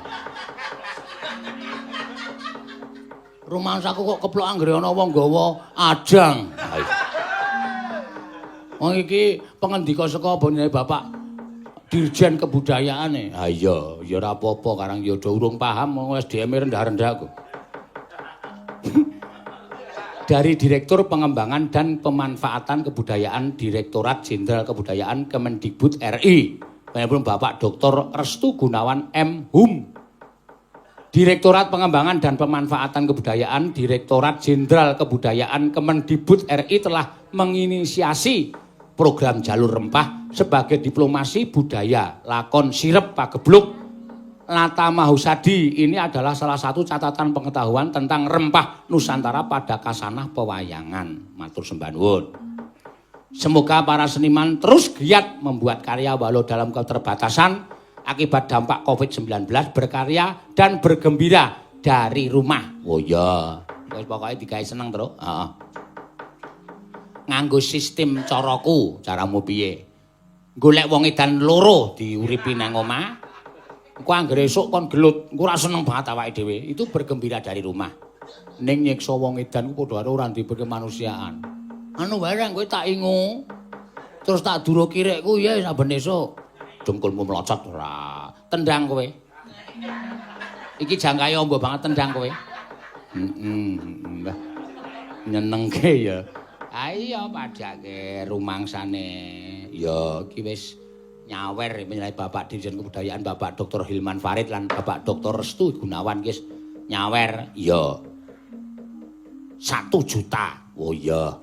Rumangsaku kok keplok anggere ana wong nggawa adang. Wong iki pengendika saka bone Bapak Dirjen Kebudayaane. Ha iya, ya ora apa-apa karang ya urung paham wong SDM rendah-rendah kok. Dari Direktur Pengembangan dan Pemanfaatan Kebudayaan Direktorat Jenderal Kebudayaan Kemendikbud RI. Panjenengan Bapak Dr. Restu Gunawan M. Hum. Direktorat Pengembangan dan Pemanfaatan Kebudayaan Direktorat Jenderal Kebudayaan Kemendikbud RI telah menginisiasi program jalur rempah sebagai diplomasi budaya lakon sirep pagebluk Lata Mahusadi. Ini adalah salah satu catatan pengetahuan tentang rempah Nusantara pada kasanah pewayangan. Matur sembah nuwun. Semoga para seniman terus giat membuat karya walau dalam keterbatasan akibat dampak COVID-19, berkarya dan bergembira dari rumah. Oh iya, wis pokoke digawe seneng terus. Heeh. Nganggo sistem caraku, caramu piye? Golek wong edan loro diuripi nang omah. Engko anggere esuk kon gelut, engko ora seneng banget awake dhewe. Itu bergembira dari rumah. Ning nyiksa wong edan ku padha karo ora duwe kemanusiaan. Anu barang kowe tak ingu. Terus tak duro kirikku ya saben esuk. Dengkulmu melocot ora. Tendang kowe. Iki jangkae amba banget tendang kowe. Mbah. Nyenengke ya. Ayo padake rumangsane. Ya iki wis nyawer menyang Bapak Dirjen Kebudayaan Bapak Dr. Hilman Farid lan Bapak Dr. Restu Gunawan guys nyawer ya 1 juta. Oh iya.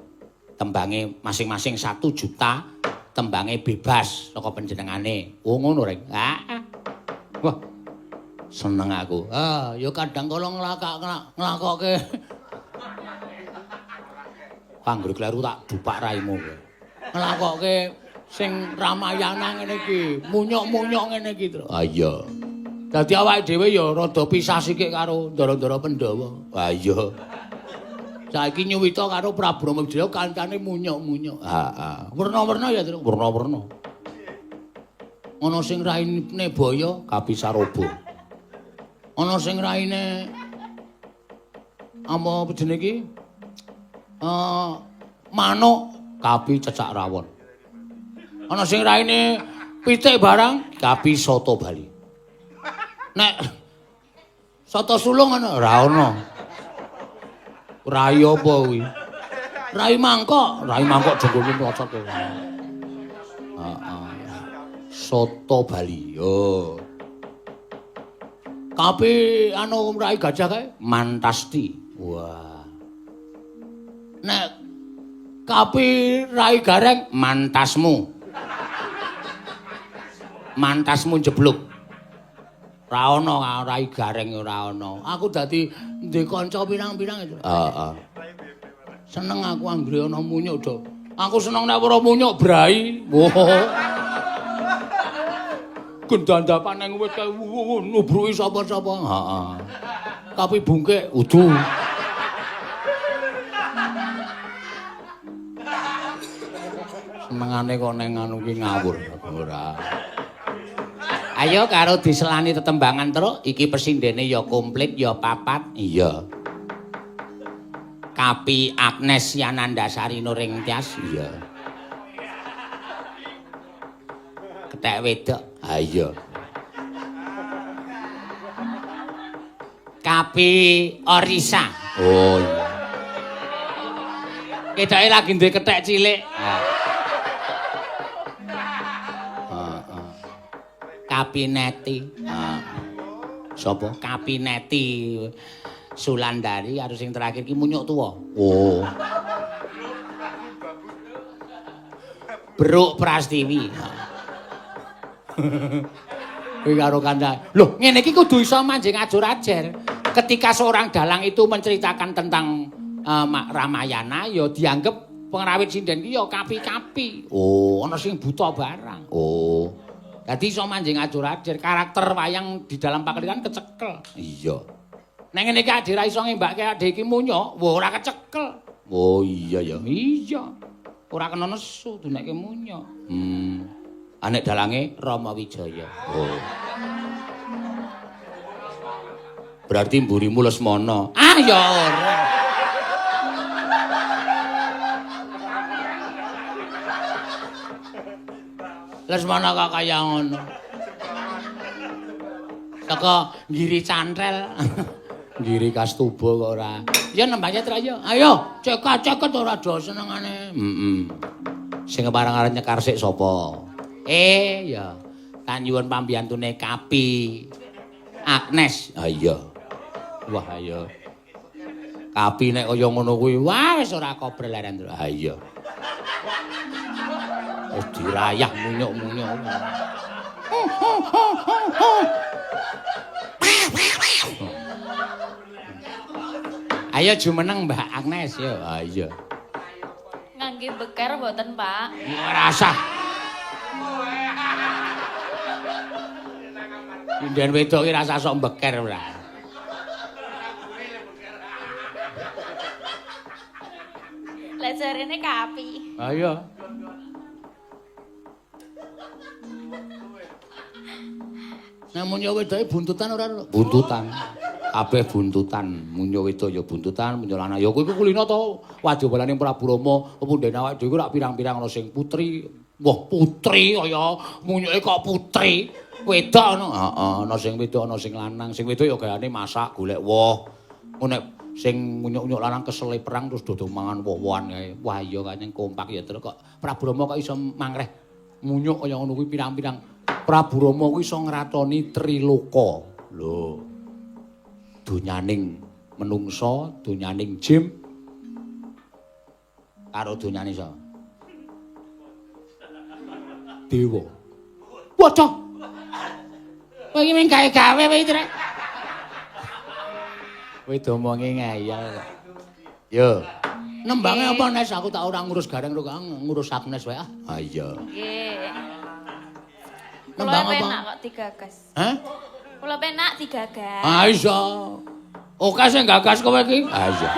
Tembange masing-masing 1 juta, tembange bebas saka panjenengane. Oh ngono rek. Wah. Seneng aku. Ya kadang kala nglakokke. Anggere kleru tak dupak raimu kowe. Nglakokke sing Ramayana ngene iki, munyuk-munyuk ngene iki, Tru. Ah iya. Dadi awake dhewe ya rada pisah sikik karo Ndara-ndara Pandhawa. Ah iya. Saiki nyuwita karo Prabu Ramawijaya kancane munyuk-munyuk. Heeh. Werna-werna ya, Tru. Werna-werna. Ana sing raine boyo Kapisaroba. Ana sing raine apa jenenge iki? Manuk Kapi Cecak Rawon. Ana sing raine pitik barang Kapi Soto Bali. Nek soto sulung ana ora ana. Rai apa kuwi? Rai mangkok jenggone mlocot kowe. Heeh. Soto Bali. Yo. Kapi anu rai gajah kae Mantasti. Wah. Nek kapi rai gareng mantasmu. Mantasmu jeblok. Ora ana rai gareng ora ana. Aku dadi ndek kanca pirang-pirang itu. Heeh. Seneng aku anggere ana munyuk, Dok. Aku seneng nek ora munyuk brai. Woh. Gendandapan nang wit kae nubruki sapa-sapa. Heeh. Tapi bungkek udu. Senengane kok neng anu ki ngawur ora. Ayo karo diselani tetembangan terus iki pesindene ya komplit ya papat. Iya. Kapi Agnes Yanandasari Nuring Tias. Iya. Ketek wedok. Ha iya. Kapi Orisa. Oh iya. Kedoke lagi duwe ketek cilik. Kapineti. Sapa? Kapineti Sulandari karo sing terakhir ki munyuk tuwa. Oh. Bruk Prastiwi. Kuwi karo kandha. Loh, ngene iki kudu iso manjing ajur-ajer. Ketika seorang dalang itu menceritakan tentang Ramayana ya dianggap pengrawit sinden ki ya kapi-kapi. Oh, ana sing buta barang. Oh. Dadi iso manjing ajur-ajur karakter wayang di dalam pakliran kecekel. Iya. Nek ngene iki adhe ra iso ngembake adhe iki munyuk, wah ora kecekel. Oh iya ya. Iya. Ora kena nesu dunekke munyuk. Anek dalange Rama Wijaya. Oh. Berarti mburimu Lesmana. Ah ya ora. Lesmana kok kaya ngono. Teko ngiri cantrel. Giri Kastuba kok ora. Ya nembake tra ya. Ayo, ceket ora do senengane. Sing kepareng-areng nyekar sik sapa? Ya. Tak nyuwun pambiyantune Kapi. Agnes. Ah iya. Wah ayo. Kapi nek kaya ngono kuwi Wah wis ora kobrel leren. ah iya. Wis dirayah munyuk-munyuk. Ayo jumeneng Mbak Agnes ya. Ah iya. Ngangge beker mboten, Pak? Ora usah. Sinden wedok ki rasa sok beker ora. Lah jarene Kapi. Ayo. Nah munyo wedoke buntutan ora lho? Buntutan. Kabeh buntutan. Munyo wedok ya buntutan, munyo lanang ya kuwi kulino to. Wajabalaning Prabu Rama, apa ndene awake dhewe rak pirang-pirang ana sing putri. Wah, putri kaya munyoke kok putri. Wedok ana. Heeh, ana sing wedok, ana sing lanang. Sing wedok ya gayane masak, golek woh. Nek sing munyuk-munyuk lanang kesele perang terus dodo mangan woh-wohan kae. Wah iya kanyang kompak ya terus kok Prabu Rama kok iso mangreh munyuk kaya ngono kuwi pirang-pirang. Prabu Rama kuwi iso ngratoni triloka. Lho. Donyaning menungsa, donyaning jin karo donyane sapa? Dewa. Waduh. Kowe iki mung gawe-gawe kowe iki, Rek. Kowe domonge ngeyel. Yo. Nembange apa Nes? Aku tak ora ngurus gareng karo ngurus Agnes wae ah. Ah iya. Nggih. Nembang Kula apa? penak kok digagas. Hah? Kula penak digagas. Ah iso. Oke sing gagas kowe iki. Ah iya.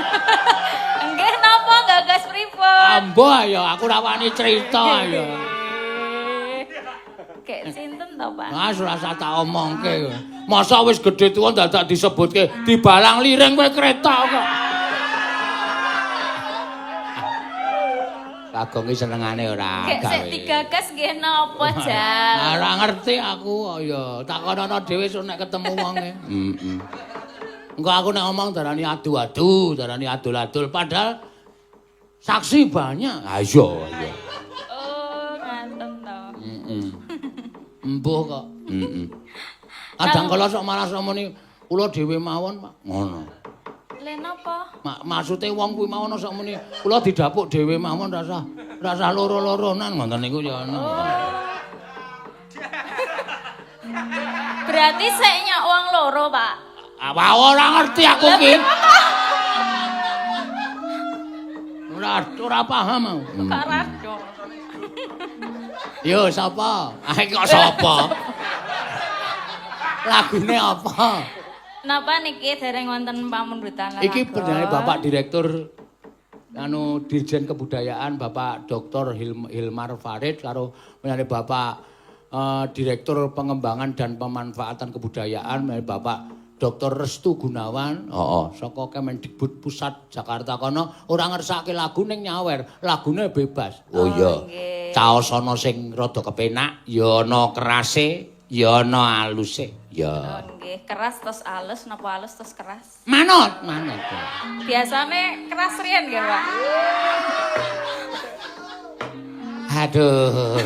Nggih napa gagas pripun? Ambo ayo aku ora wani crita ayo. Kayak sinten to, Pak? Ah ora usah tak omongke. Masa wis gedhe tuwa dadak disebutke dibalang liring kowe kereta kok. Kagong iki senengane ora Kayak sik gawe. digagas nggih napa, Jal? Ora ngerti aku ya takonono dhewe sok nek ketemu wonge. Heeh. Engko aku nek ngomong darani adu-adu, darani adul-adul padahal saksi banyak. Ah iya, iya. Oh, ngaten to. Heeh. Embuh kok. Heeh. Kadang kala sok malah sok muni kula dhewe mawon, Pak. Ngono. Lha napa? Maksude wong kuwi mawon sok muni kula didapuk dhewe mawon rasa loro-loronan ngoten niku ya ana. Berarti sik nyok wong loro, Pak. Apa ora ngerti aku ki. Ora paham aku. Kok rado. Yo sapa? Ah iki kok sapa? Lagune apa? Napa niki dereng wonten pamundutan lagu? Iki penyanyi Bapak Direktur Dirjen Kebudayaan Bapak Dr. Hilmar Farid karo penyanyi Bapak Direktur Pengembangan dan Pemanfaatan Kebudayaan Bapak Dr. Restu Gunawan. Saka Kemendikbud Pusat Jakarta kono ora ngersake lagu ning nyawer, lagune bebas. Oh iya. Caos ana sing rada kepenak, ya ana kerase, ya ana aluse. Ya. Oh, nggih, keras terus alus napa alus terus keras? Manut. Biasane keras riyen nggih, Pak. Aduh.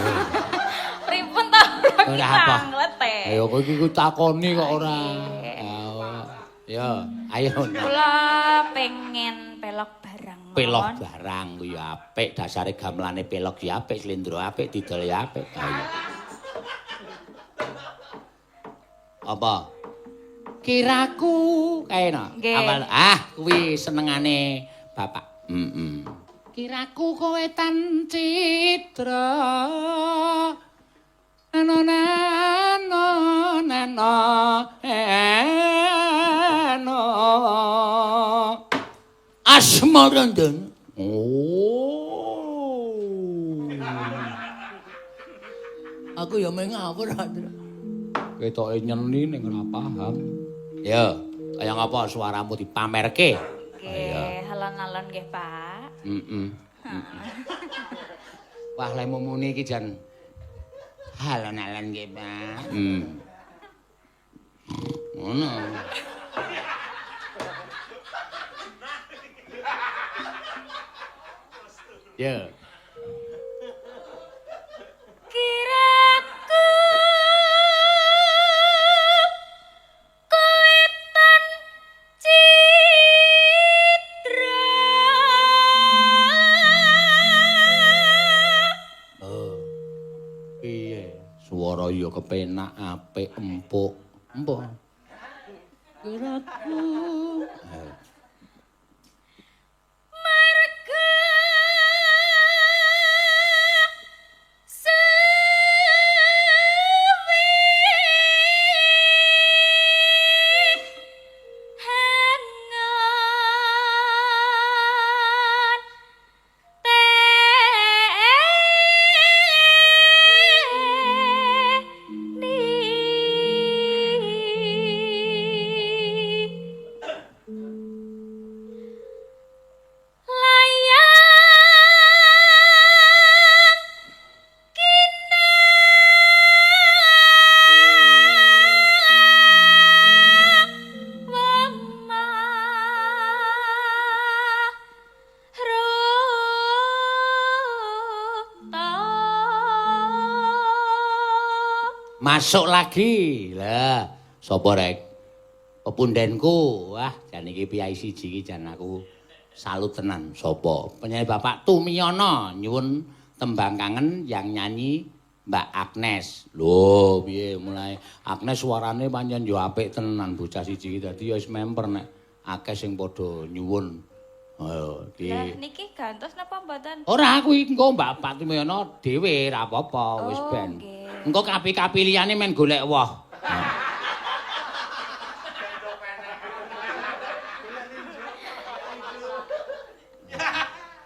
Pripun to? Ora apa. Nglete. Ayo kowe iki takoni kok ora. Ya, ayo. Kula pengen pelok barang. Pelok mawon. barang kuwi apik, dasare gamelane pelok ya apik, slendro apik, didol ya apik. Ayo. Apa? Kiraku kaena. Nggih. Kuwi senengane Bapak. Kiraku kowe tan citra. Asmarandan. Oh. Aku ya meh ngawur. Ketoke nyeni ning ora paham. Ya, kaya ngapa suaramu dipamerke? Nggih, alon-alon nggih, Pak. Wah, lek muni iki jan alon-alon nggih, Pak. Ngono. Ya. Kiraku kowe tan citra. Oh. Piye? Swara ya kepenak, apik, empuk. Empuk. Kiraku. Marga Masuk lagi. Lah, sapa rek? Pepundenku. Wah, jan iki piyai siji iki jan aku salut tenan. Sapa? Penyanyi Bapak Tumiyono nyuwun tembang kangen yang nyanyi Mbak Agnes. Lho, piye mulai Agnes suarane pancen yo apik tenan bocah siji iki dadi ya wis memper nek akeh sing padha nyuwun. Ayo, Lah niki gantos napa mboten? Ora aku iki engko Mbak Pak Tumiyono dhewe ra apa-apa wis ben. Nggih. Engko kapi-kapi liyane men golek woh.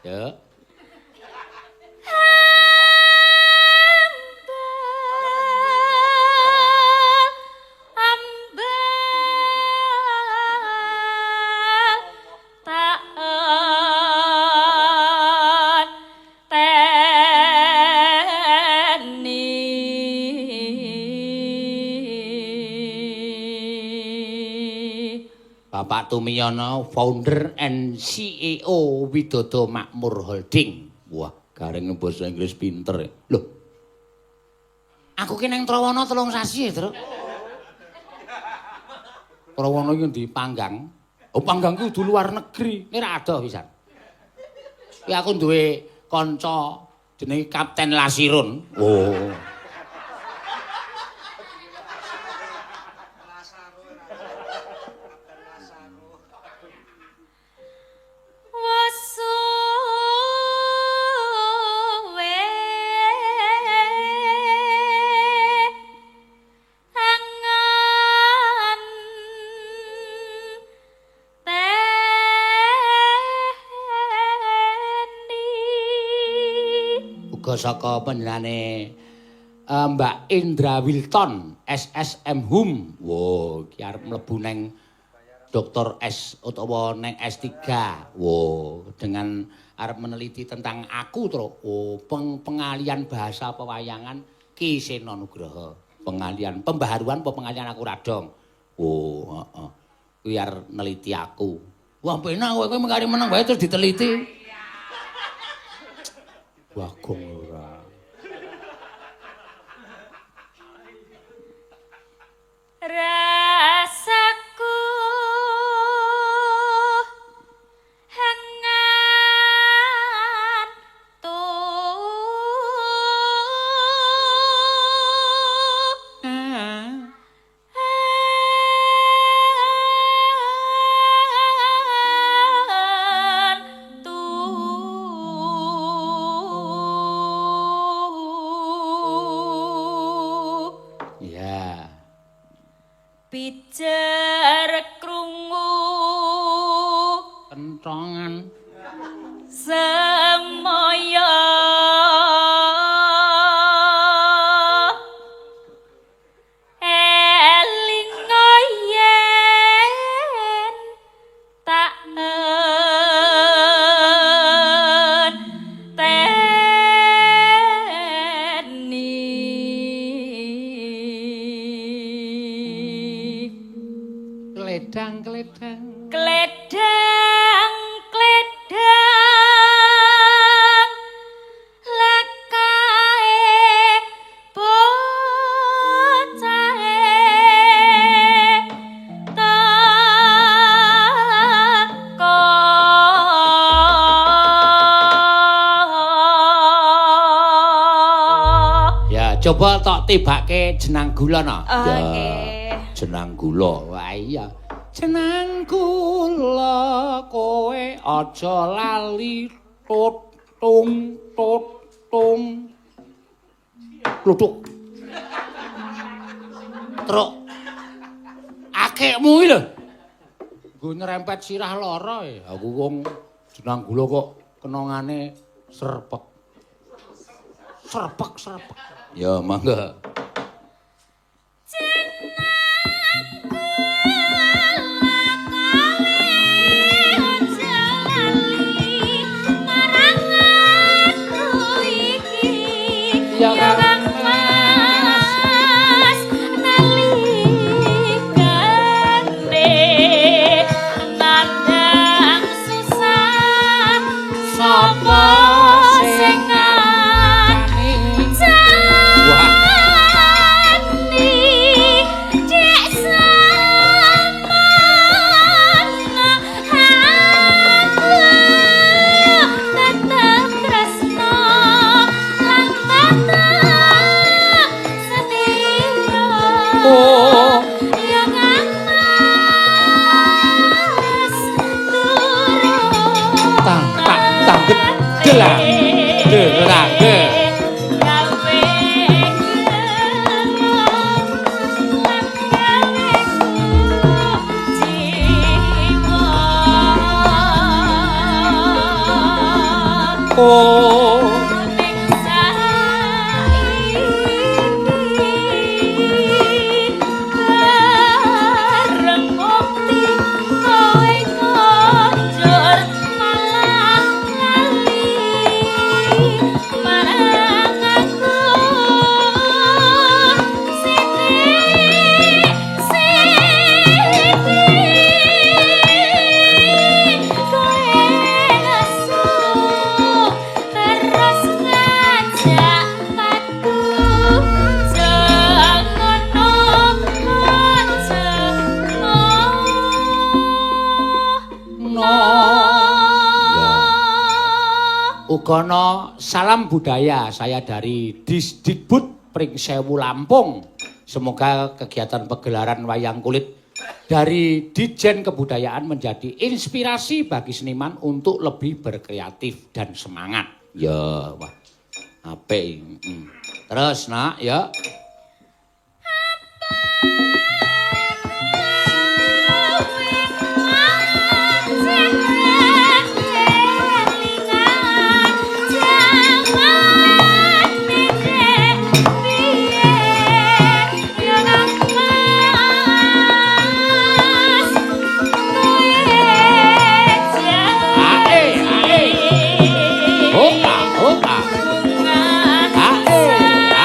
Ya. Bapak Tumiyono, founder and CEO Widodo Makmur Holding. Wah, garing basa Inggris pinter. Loh. Aku ki nang Trawana 3 sasi, Tru. Trawana iki dipanggang. Oh, panggangku kudu luar negeri. Ini ra ada pisan. Ki aku duwe kanca jenenge Kapten Lasirun. Oh. Saka panjenengane Mbak Indra Wilton SSM Hum. Wo, ki arep mlebu neng Dr. S utawa neng S3. Wo, dengan arep meneliti tentang aku terus. Oh, pengalian bahasa pewayangan Ki Sena Nugraha. Pengalian pembaharuan apa pengalian aku radong. Oh, heeh. Kuwi arep neliti aku. Wah, penak kowe mengkari meneng wae terus diteliti. Bagong ora. Rasaku hangat pijar krungu kentongan semoyo coba tok tibake jenang gula no. Oke. Jenang gula. Wah iya. Jenang gula kowe aja lali tut tung kluthuk. Truk. Akekmu iki lho. Nggo nyerempet sirah lara e. Aku wong jenang gula kok kenongane serpek. Serpek. Ya mangga. Ya Kang Mas nalikane nandang susah sapa sing ngani jani dek samana aku tetep tresno lan tetep setia Oh. ya Kang Mas turun tak gedelah. Derage. gawe jiwa Oh. ning saiki bareng mukti kowe konjur malah lali marang aku sithik kowe asu terus ngajak padu jangan No. Ugono salam budaya saya dari Disdikbud Pringsewu Lampung. Semoga kegiatan pegelaran wayang kulit dari Dijen Kebudayaan menjadi inspirasi bagi seniman untuk lebih berkreatif dan semangat. Ya, wah. Apik. Terus, Nak, ya.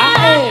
Ae.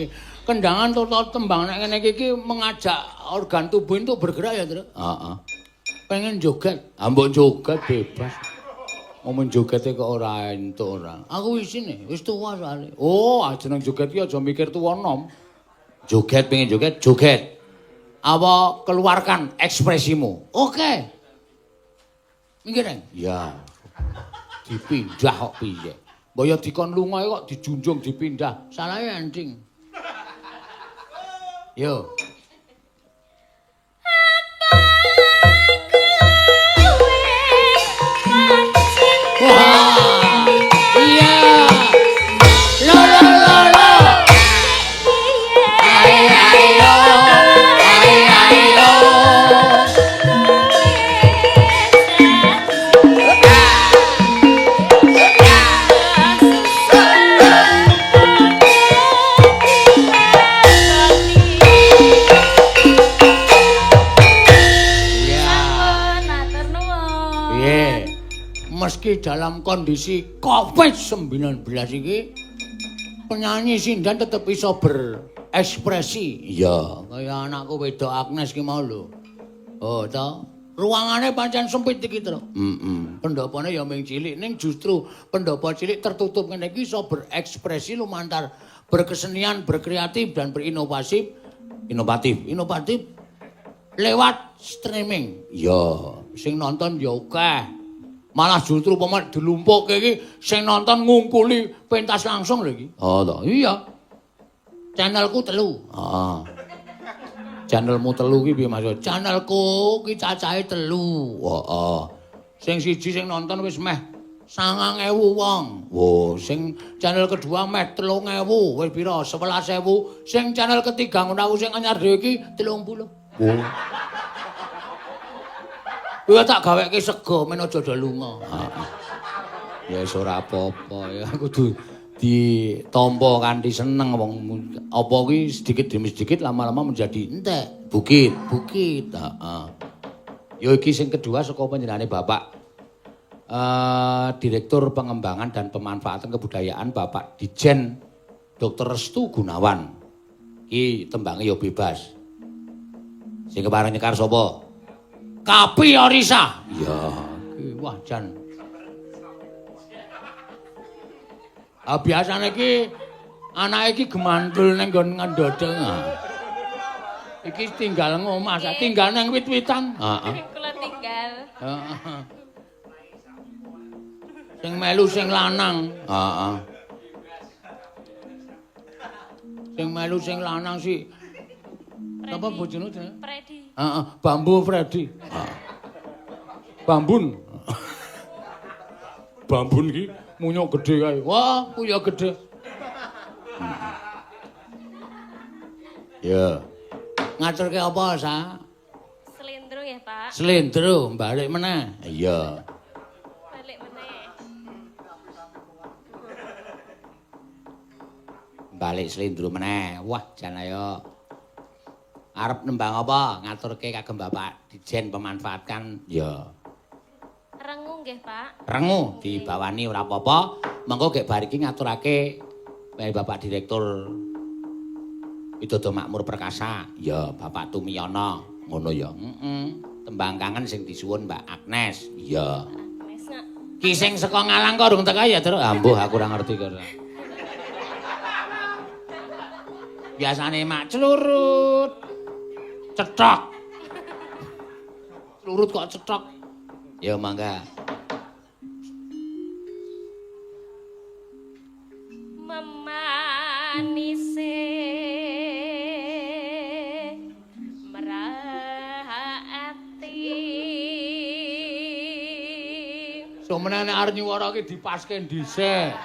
iki. Kendangan toto tembang nek ngene iki mengajak organ tubuh untuk bergerak ya, Tru? Heeh. Pengen joget. Ambok joget bebas. Momen jogete kok ora entuk ora. Aku isine wis tuwa soalé. Oh, jeneng joget ki aja mikir tuwa nom. Joget pengen joget, joget. Apa keluarkan ekspresimu. Oke. Minggir, Reng. Ya. Dipindah kok piye? Mbaya dikon lunga kok dijunjung dipindah. Salahe anjing. Yo. Wah, iya. Lo lo lo lo. Ayo ayo. Ayo ayo. Meski dalam kondisi COVID-19 iki penyanyi Sindan tetep iso berekspresi. Iya. Kaya anakku wedok Agnes ki mau lho. Oh, to. Ruangane pancen sempit iki, Tru. Pendopone ya ming cilik, ning justru pendopo cilik tertutup ngene iki iso berekspresi lumantar berkesenian, berkreatif dan berinovasi, inovatif lewat streaming. Iya. Sing nonton ya akeh. Malah justru pemat dilumpukke iki sing nonton ngungkuli pentas langsung lho iki. Oh, toh. Iya. Channelku 3. Heeh. Channelmu 3 ki piye maksud? Channelku ki cacahe 3. Heeh. Sing siji sing nonton wis meh 9.000 wong. Wo, Sing channel kedua meh 3.000, wis pira? 11.000. Sing channel ketiga ngono sing anyar dhewe iki 30. wo. Kuwi tak gaweke sego men aja do lunga. Ya wis ora apa-apa ya kudu ditampa kanthi seneng wong apa kuwi sedikit demi sedikit lama-lama menjadi entek bukit. Heeh. Ya iki sing kedua saka panjenengane Bapak Direktur Pengembangan dan Pemanfaatan Kebudayaan Bapak Dijen Dr. Restu Gunawan. Iki tembange ya bebas. Sing kepareng nyekar sapa? Kapi Orisa. Ya, Iki wah jan. Biasane iki anake iki gemandul ning nggon ngendodeng. Iki tinggal ngomah, tinggal nang wit-witan. heeh. Kula tinggal. Heeh. Sing melu sing lanang. Heeh. Sing melu sing lanang si apa bojone jenenge? Freddy. Heeh, Bambu Freddy. Bambun. Bambun iki munyuk gedhe kae. Wah, kuya gedhe. Ya. Ngaturke apa, Sa? Selindro ya, Pak. Slendro, balik meneh. Iya. Balik meneh. Balik slendro meneh. Wah, jan ayo. Arep nembang apa? Ngaturke kagem Bapak Dijen Pemanfaatkan. Ya. Rengu nggih, Pak. Rengu dibawani ora apa-apa. Mengko gek bar iki ngaturake Bapak Direktur Widodo Makmur Perkasa. Ya, Bapak Tumiyono. Ngono ya. Tembang kangen sing disuwun Mbak Agnes. Iya. Agnes nak. Ki sing saka Ngalang kok durung teka ya, Tru? Ambuh aku ora ngerti kok. Biasane mak celurut. Cetok. Celurut kok cetok. Ya mangga. Memanise merahati. Sumene nek arep nyuwara ki dipaske dhisik.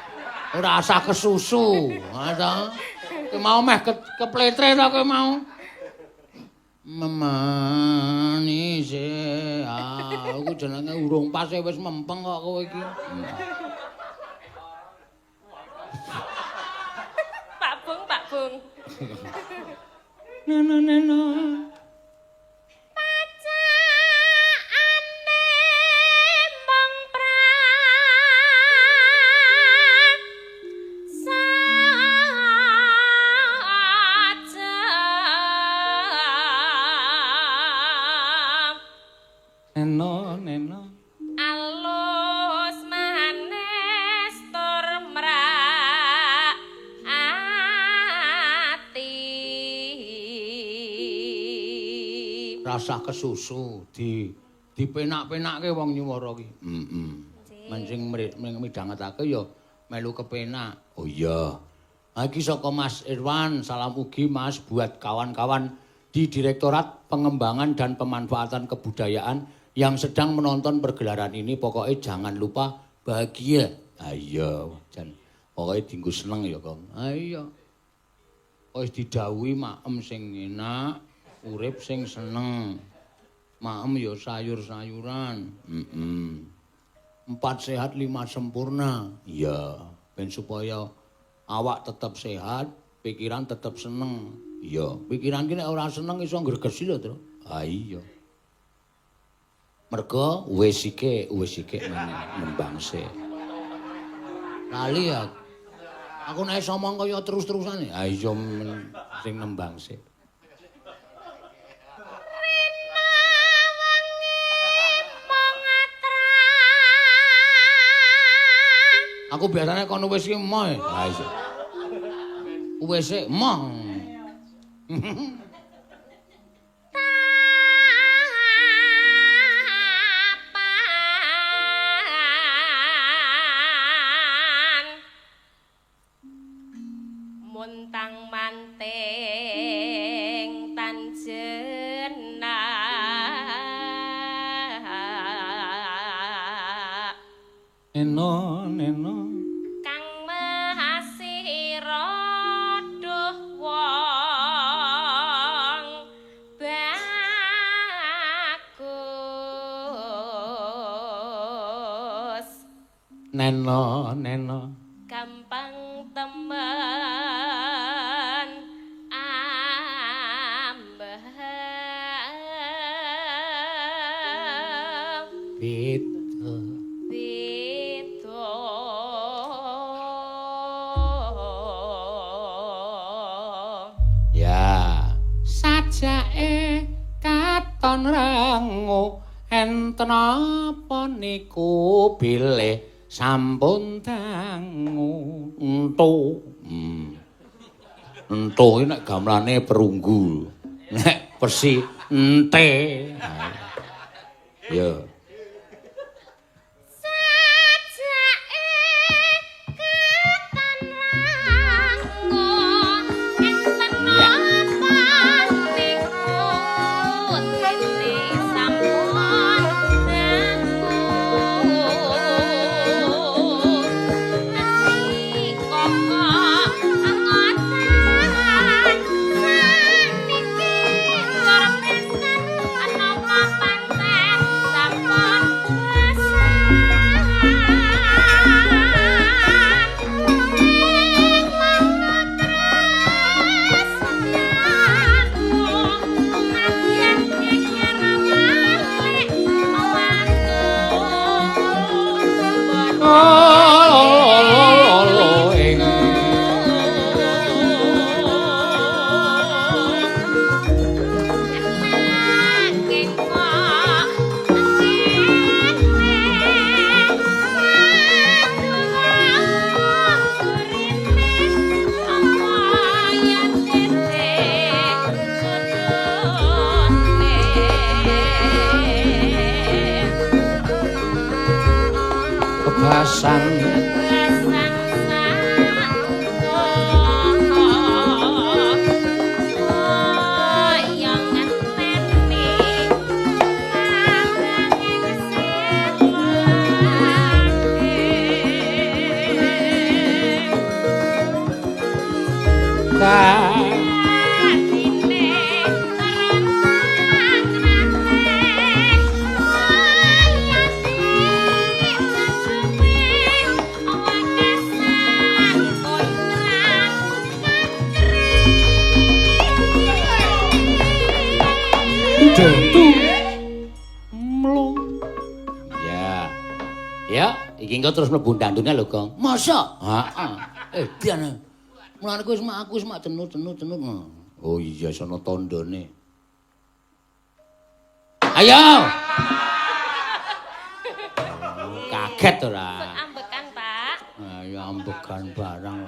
Ora usah kesusu. Ha to. Kowe mau meh kepletre to kowe mau. Memanise. Ah, aku jenenge urung pas wis mempeng kok kowe iki. Pak Bung. Nana. Neno neno alus manes tur mraati rasah kesusu dipenak-penakke wong nyuwara ki. Mancing midhangetake ya melu kepenak. Oh iya. Iki saka Mas Irwan, salam ugi Mas buat kawan-kawan di Direktorat Pengembangan dan Pemanfaatan Kebudayaan yang sedang menonton pergelaran ini. Pokoknya jangan lupa bahagia. Ayo, jan. Pokoknya dienggo seneng ya, Kong. Ayo. Wis didhawuhi maem sing enak, urip sing seneng. Maem ya sayur-sayuran. 4 sehat 5 sempurna. Iya, ben supaya awak tetap sehat, pikiran tetap seneng. Iya, pikiran ki nek ora seneng iso ngregesi lho, Tru. Ha iya. Mergo wis iki nembang sik. Lali ya. Aku nek iso omong kaya terus-terusane. Ha iya sing nembang sik. Aku biasanya kono wis ki emoh. Ha iya. Wis emoh. muntang manting tanjenak Neno kang mahasira duh wong bagus neno gampang temen ambeh beda beda ya sajake katon rangu enten apa niku bilih sampun dangu entuk entuk iki nek gamelane perunggu nek persi ente ya iki engko terus mlebu dandune lho, Gong. Masa? Heeh. Dian. Mulane aku wis mak cenut. Oh iya sono tandane. Ayo. kaget ora. Ambekan, Pak. Nah, ya ambekan barang.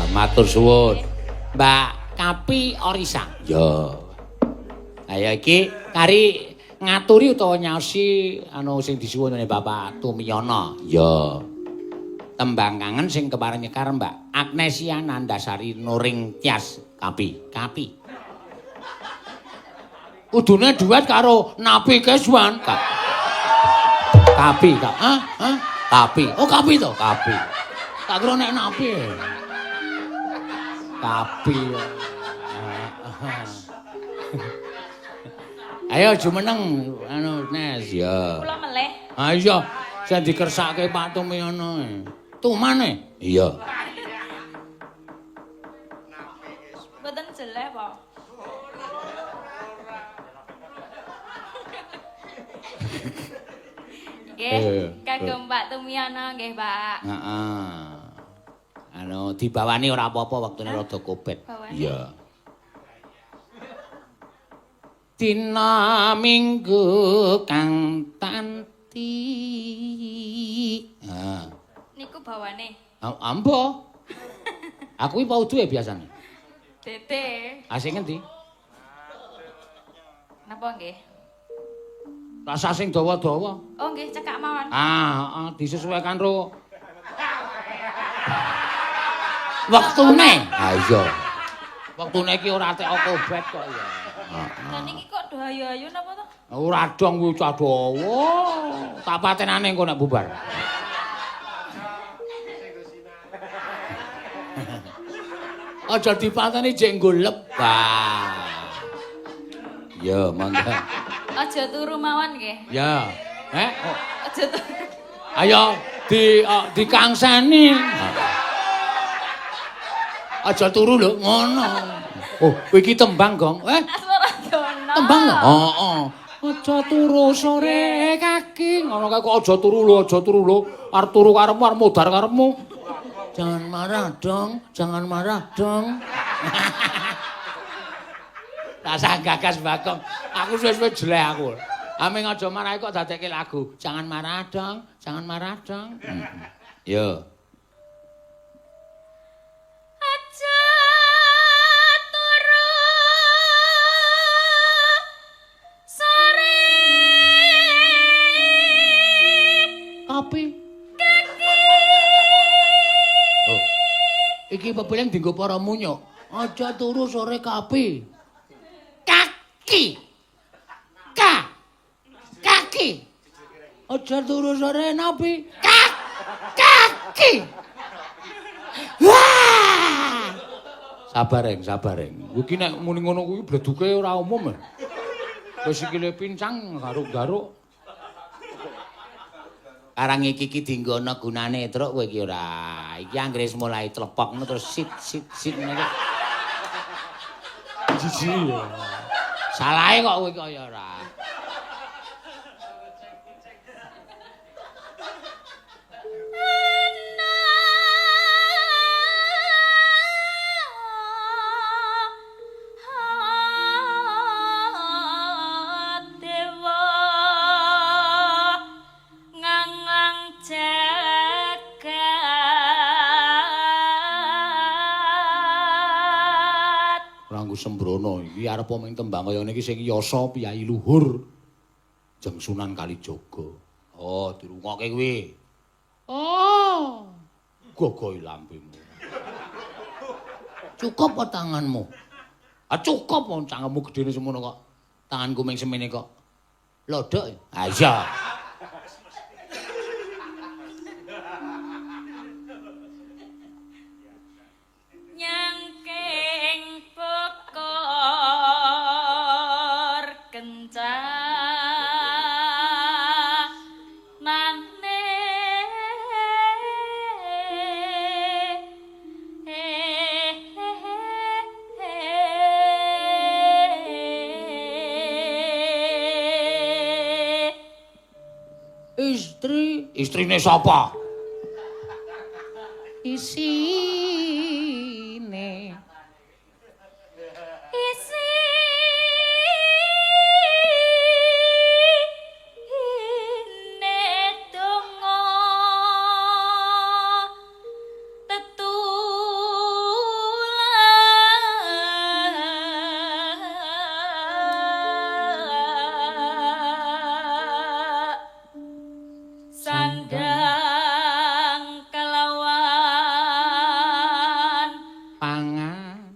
Matur suwun. Mbak Kapi Orisa. Ya. Ayo iki kari ngaturi utawa nyaosi sing disuwun Bapak Tumiyono. Ya. Tembang kangen sing kepareng nyekar Mbak Agnesia Nandasari Nuring Tias Kapi. Kapi. Udune duet karo Napi Keswan. Kapi, Kak. Hah? Kapi. Oh, Kapi to, Kapi. Tak kira nek Napi. Kapi. Ayo jumeneng Nes ya. Kula meleh. Ha iya, sing dikersake Pak Tumiyono. Tumane? Iya. Mboten jeleh, Pak. Nggih, kagem Pak Tumiyono nggih, Pak. Heeh. Dibawani ora apa-apa wektune rada kopet. Iya. Dina Minggu kang tanti. Niku bawane. Ambo. Aku iki mau duwe biasane. Tete. Asing ngendi? Napa nggih? Rasa sing dawa-dawa. Oh nggih, cekak mawon. Disesuaikan karo wektune. Ha iya. Wektune iki ora tek obat kok ya. Lah niki kok do ayu-ayu napa to? Ora dong kuwi cah dawa. Tak patenane engko nek bubar. Aja dipateni jek golep. Ya, mangga. Aja turu mawon nggih. Ya. Aja turu. Ayo dikangsani. Aja turu lho, ngono. Oh, kowe iki tembang, Gong. Asmara dono. Tembang lho. Heeh. Aja turu sore kaki. Ngono kae kok aja turu lho. Arep turu karepmu, arep modar karepmu. Jangan marah dong. Rasa gagas Bagong. Aku suwe-suwe jelek aku. Aming aja marah kok dadekke lagu. Jangan marah dong. Yo. Aja turu sore Tapi Oh. Iki pepeleng dienggo para munyuk. Aja turu sore kapi. Kaki. Kaki. Aja turu sore napi. Kaki. Wah! Sabareng. Iki nek muni ngono kuwi bleduke ora umum. Wis sikile pincang garuk-garuk. Karang iki dienggo ana gunane truk kowe iki ora. Iki anggere mulai tlepok ngono terus sit ngono. Jiji. Salahe kok kowe kaya ora. Sembrono iki arep omeng tembang kaya niki sing yasa piyai luhur Jeng Sunan Kalijaga. Oh, dirungokke kuwi. Oh. Gogoi lampemu. Cukup apa tanganmu? Cukup wong cangkemmu gedene semono kok. Tanganku ming semene kok. Lodok. Ha iya. Istrine sapa? Isine. Donga tetulah sandang kelawan panganan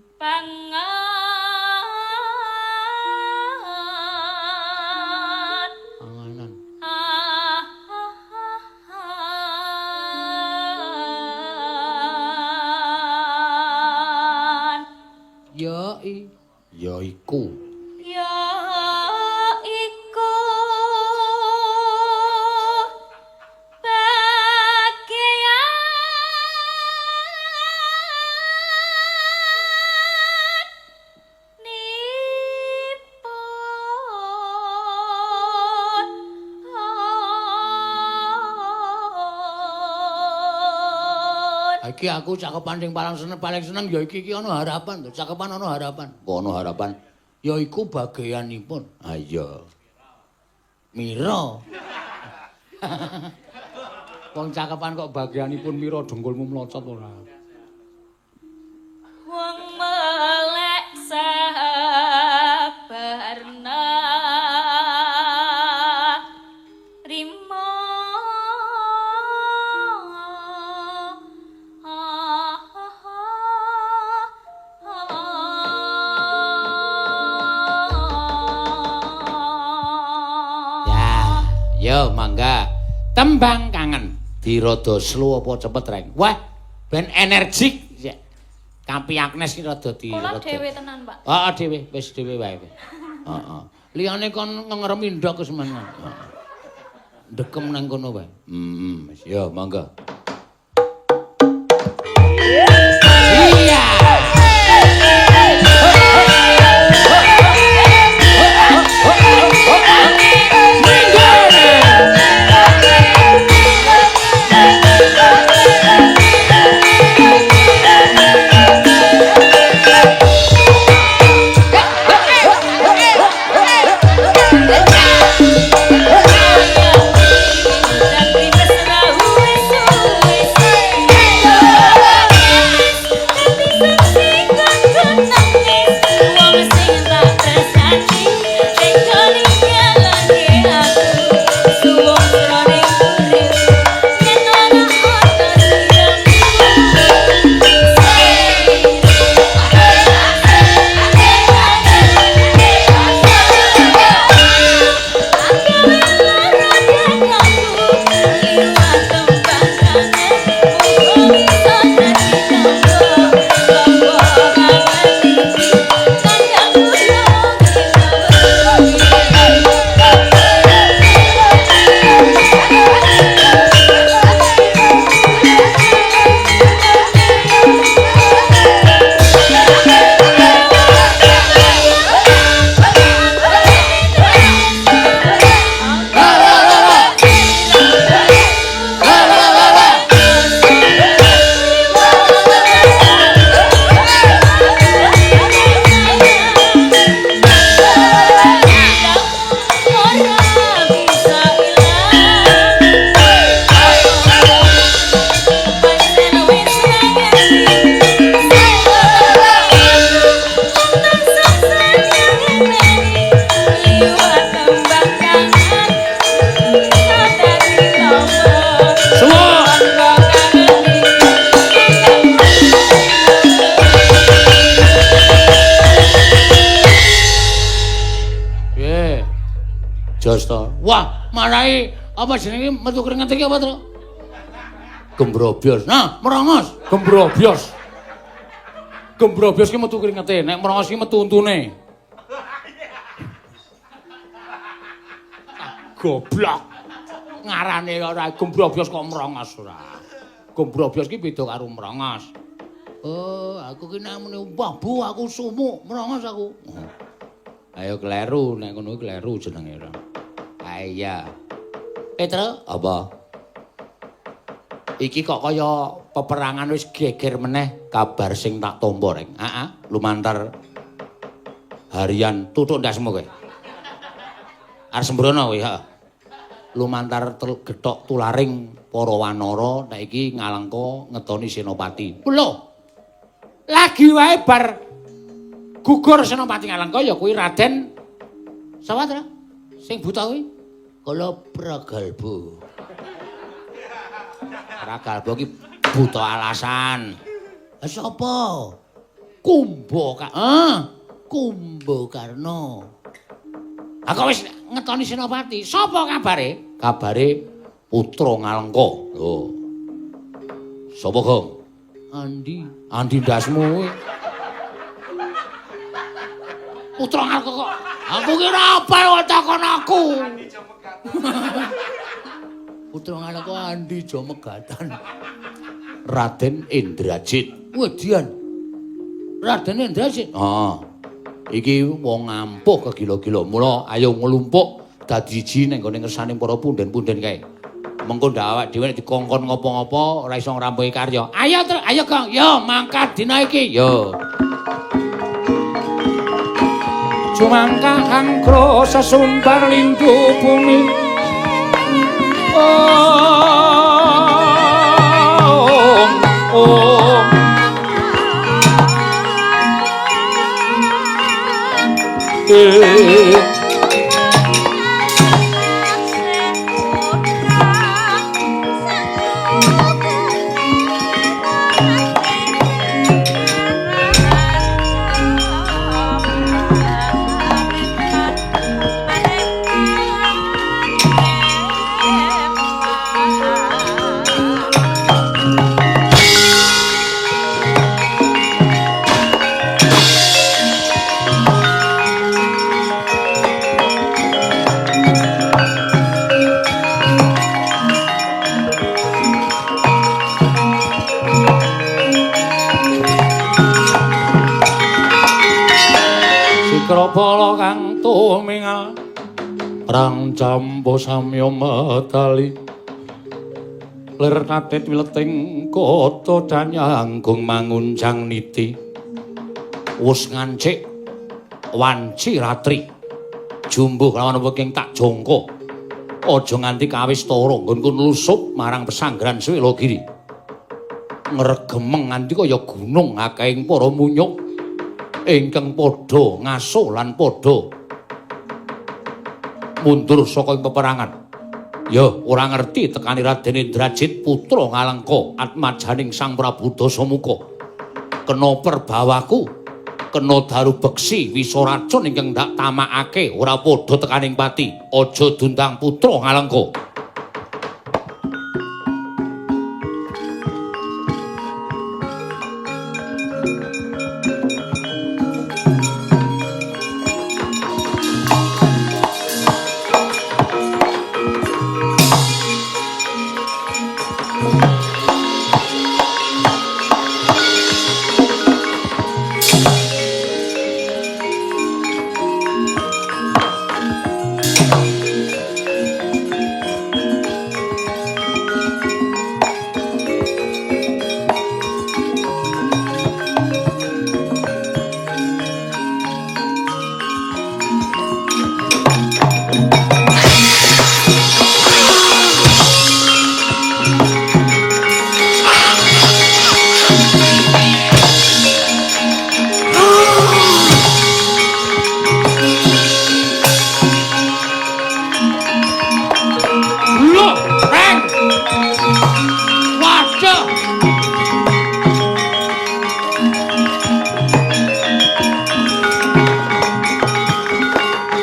ya iku iki aku cakepan sing paling seneng ya iki ana harapan to, cakepan ana harapan. Kok ana harapan? Ya iku bagianipun. Ha iya. Mira. Wong cakepan kok bagianipun mira dengkulmu mlocot ora. wong meleh Ya, mangga. Tembang kangen. Dirada slow apa cepet, Reng? Wah, ben energik. Kampi Agnes iki rada di. Kula dhewe tenan, Pak. Heeh, dhewe, wis dhewe wae. Heeh. Liyane kon ngeremi ndok wis men. Dekem nang kono wae. Wis ya, mangga. Iya. Jos to. Wah, marai apa jenenge metu keringet iki apa, Tru? Gembrobyos. Nah, merongos, gembrobyos. Gembrobyos ki metu keringete, nek merongos ki metu untune. Goblok. Ngarane ora gembrobyos kok merongos ora. Gembrobyos ki beda karo merongos. Oh, aku ki namune wah Bu, aku sumuk, merongos aku. Ayo kleru, nek ngono kleru jenenge ora. Iya. Petra, apa? Iki kok kaya peperangan wis geger meneh kabar sing tak tampa reng. Heeh, lumantar harian tutuk ndasmu kowe. Arep sembrono kowe, heeh. Lumantar gethok tularing para wanara nek iki ngalengka ngetoni Senopati. Lho. Lagi wae bar gugur Senopati ngalengka ya kuwi Raden sapa ta? Sing buta kuwi? Kala Pragalba. Pragalba ki buta alasan. Lah sapa? Kumbakarna. Aku wis ngetoni Senopati. Sapa kabare? Kabare putra Ngalengka. Lho. Sapa, Gong? Andi ndasmu kuwi. Putra Ngalengka kok. Aku ki ora apal kok takon aku. Putra Ngalengka Andi Jomegatan. Raden Indrajit. Wedian. Raden Indrajit. Iki wong ampuh kegila-gila. Mula ayo nglumpuk dadi ji ning gone ngersane para punden-punden kae. Mengko ndak awak dhewe nek dikongkon ngopo-ngopo ora iso ngrampungi karya. Ayo, ayo Kang. Yo mangkat dina iki. Yo. Cumangka angkro sesumbar lindu bumi. Cakropala kang tumingal Rang campo samya medali Lir katit wileting kota Danyanggung mangunjang niti Wus ngancik wanci ratri jumbuh lawan weking tak jongko aja nganti kawis tara nggonku nlusup marang pesanggrahan Swelagiri ngregemeng nganti kaya gunung akehing para munyuk ingkang padha ngaso lan padha mundur saka ing peperangan. Ya, ora ngerti tekani Raden Indrajit putra Ngalengka atmajaning Sang Prabu Dasamuka. Kena perbawaku, kena daru beksi wisa racun ingkang ndak tamakake ora padha tekaning pati. Aja dundang putra Ngalengka.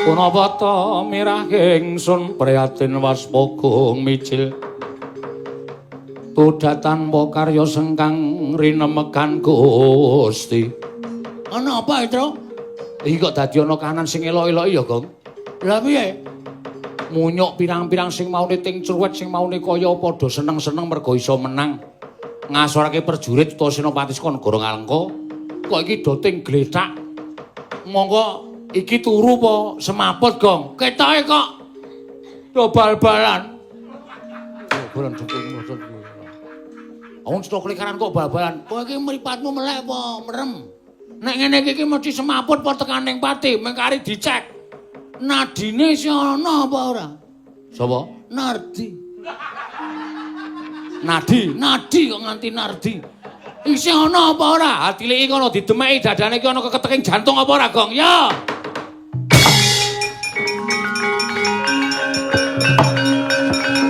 Punapata mirah ingsun prihatin waspagung micil tudatan karya sengkang rinemegan Gusti. Ana apa, Tru? Iki kok dadi ana kahanan sing elok-elok ya, Gong? Lah piye? Munyuk pirang-pirang sing maune ting cruwet sing maune kaya padha seneng-seneng merga iso menang. Ngasorake prajurit utawa senopati saka negara Ngalengka. Kok iki do ting gletak. Monggo iki turu apa semaput, Gong? Ketoke kok do bal-balan. Bal-balan dukung ngoten kuwi. Awon stok lekaran kok bal-balan. Kowe iki mripatmu melek apa merem? Nek ngene iki mesti semaput apa tekaning pati, mengkari dicek. Nadine si ana apa ora? Sapa? Nardi. Nadi kok nganti Nardi. Isih ana apa ora? Atiliki kono didemeki dadane iki ana keketeking jantung apa ora, Gong? Ya.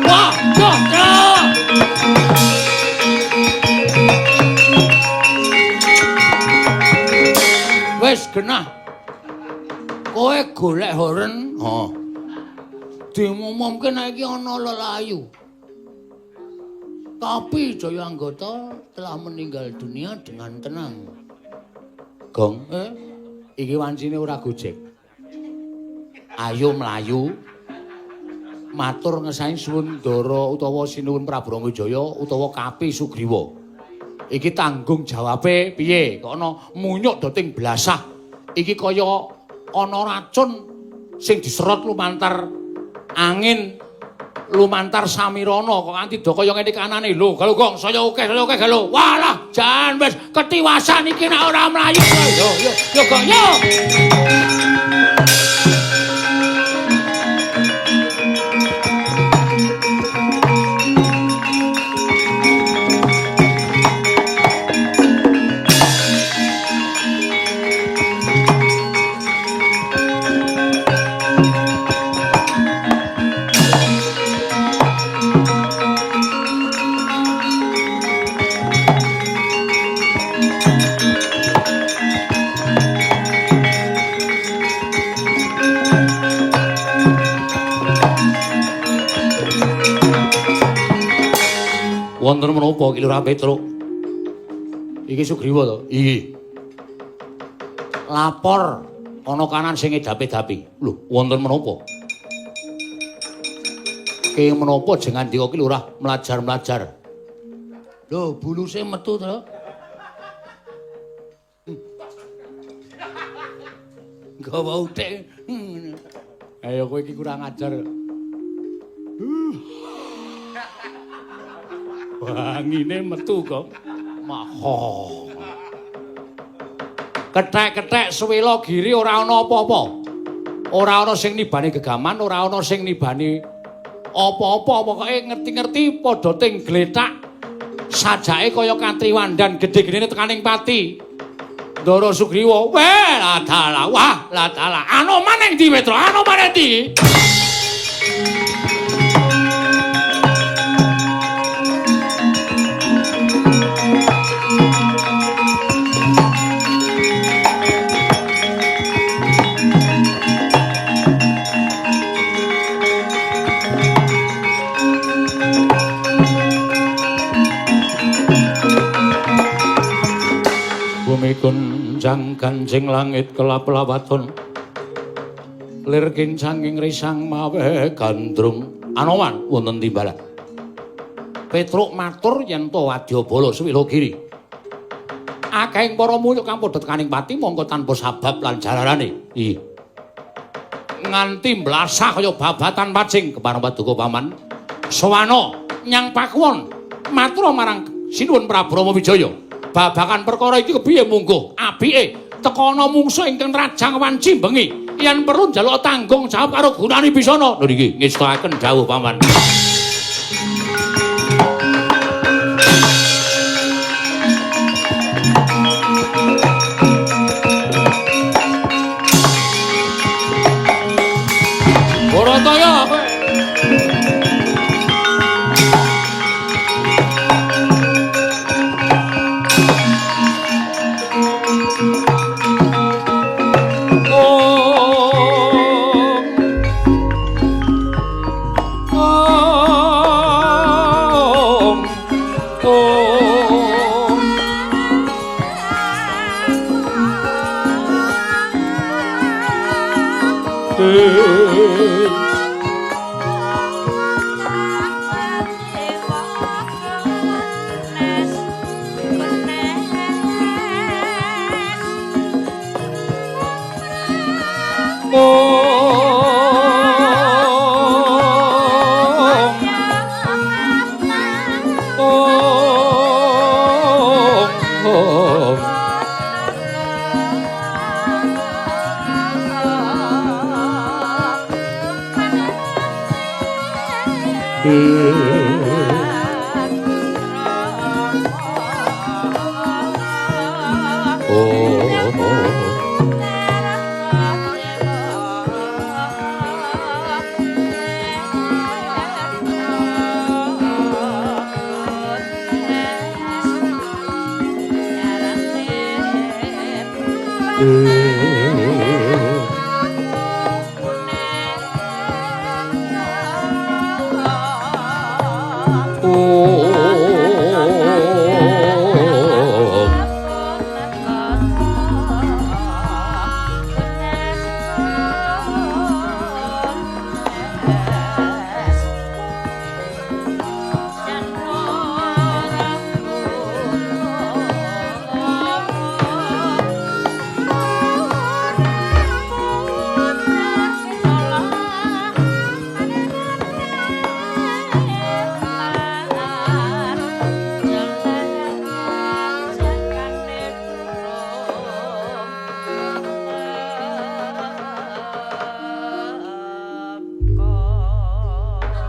Wah, Gong. Wis genah. Kowe golek horen, dimumumke nek iki ana lelayu. Tapi Jaya Anggota telah meninggal dunia dengan tenang. Gong, iki wancine ora gojek. Ayo mlayu. Matur ngesahi suwun Ndara utawa sinuwun Prabu Rangajaya utawa Kapi Sugriwa. Iki tanggung jawabe piye? Kok ana munyuk doting blasah. Iki kaya ana racun sing diserot lumantar angin, lumantar samirana kok nganti do kaya ngene kanane. Lho, galo Gong, saya oke galo. Walah, jan wis ketiwasan iki nek ora mlayu. Yo Gong, yo. Wonten menapa Ki Lurah Petruk? Iki Sugriwa to? Iki. Lapor ana kanan sing edapi-dapi. Lho, wonten menapa? Ki menapa jenengan ndika Ki Lurah mlajar-mlajar? Lho, buluse metu to. Gawa uthik. Ayo kowe iki kurang ajar. Wangine metu kok. Maho. Kethek-kethek Swela Giri ora ana apa-apa. Ora ana sing nibani gegaman, ora ana sing nibani apa-apa. Pokoke ngerti-ngerti padha ting gletak. Sajake kaya Katriwandan gedhe-gedhene tekaning pati. Ndara Sugriwa, weh la dalah, wah la dalah. Anoman ning ndi Petro? Anoman ndi? Bumi kunjang ganjing langit kelap-lawaton lir kincanging risang mawe gandrung Anoman wonten timbalan Petruk matur yen to Wadyabala Swela Giri akehing para munyuk kang padha tekaning pati mongko tanpa sabab lan jalarane nganti mblasah kaya babatan pacing kepareng paduka paman sawana nyang pakuwon matur marang Sinuwun Prabu Rama Wijaya babakan perkara iki kepiye mungguh apike teka ana mungsuh ingkang rajang wanci bengi yen perlu njaluk tanggung jawab karo gunane bisana lho niki ngestakaken dawuh paman Barataya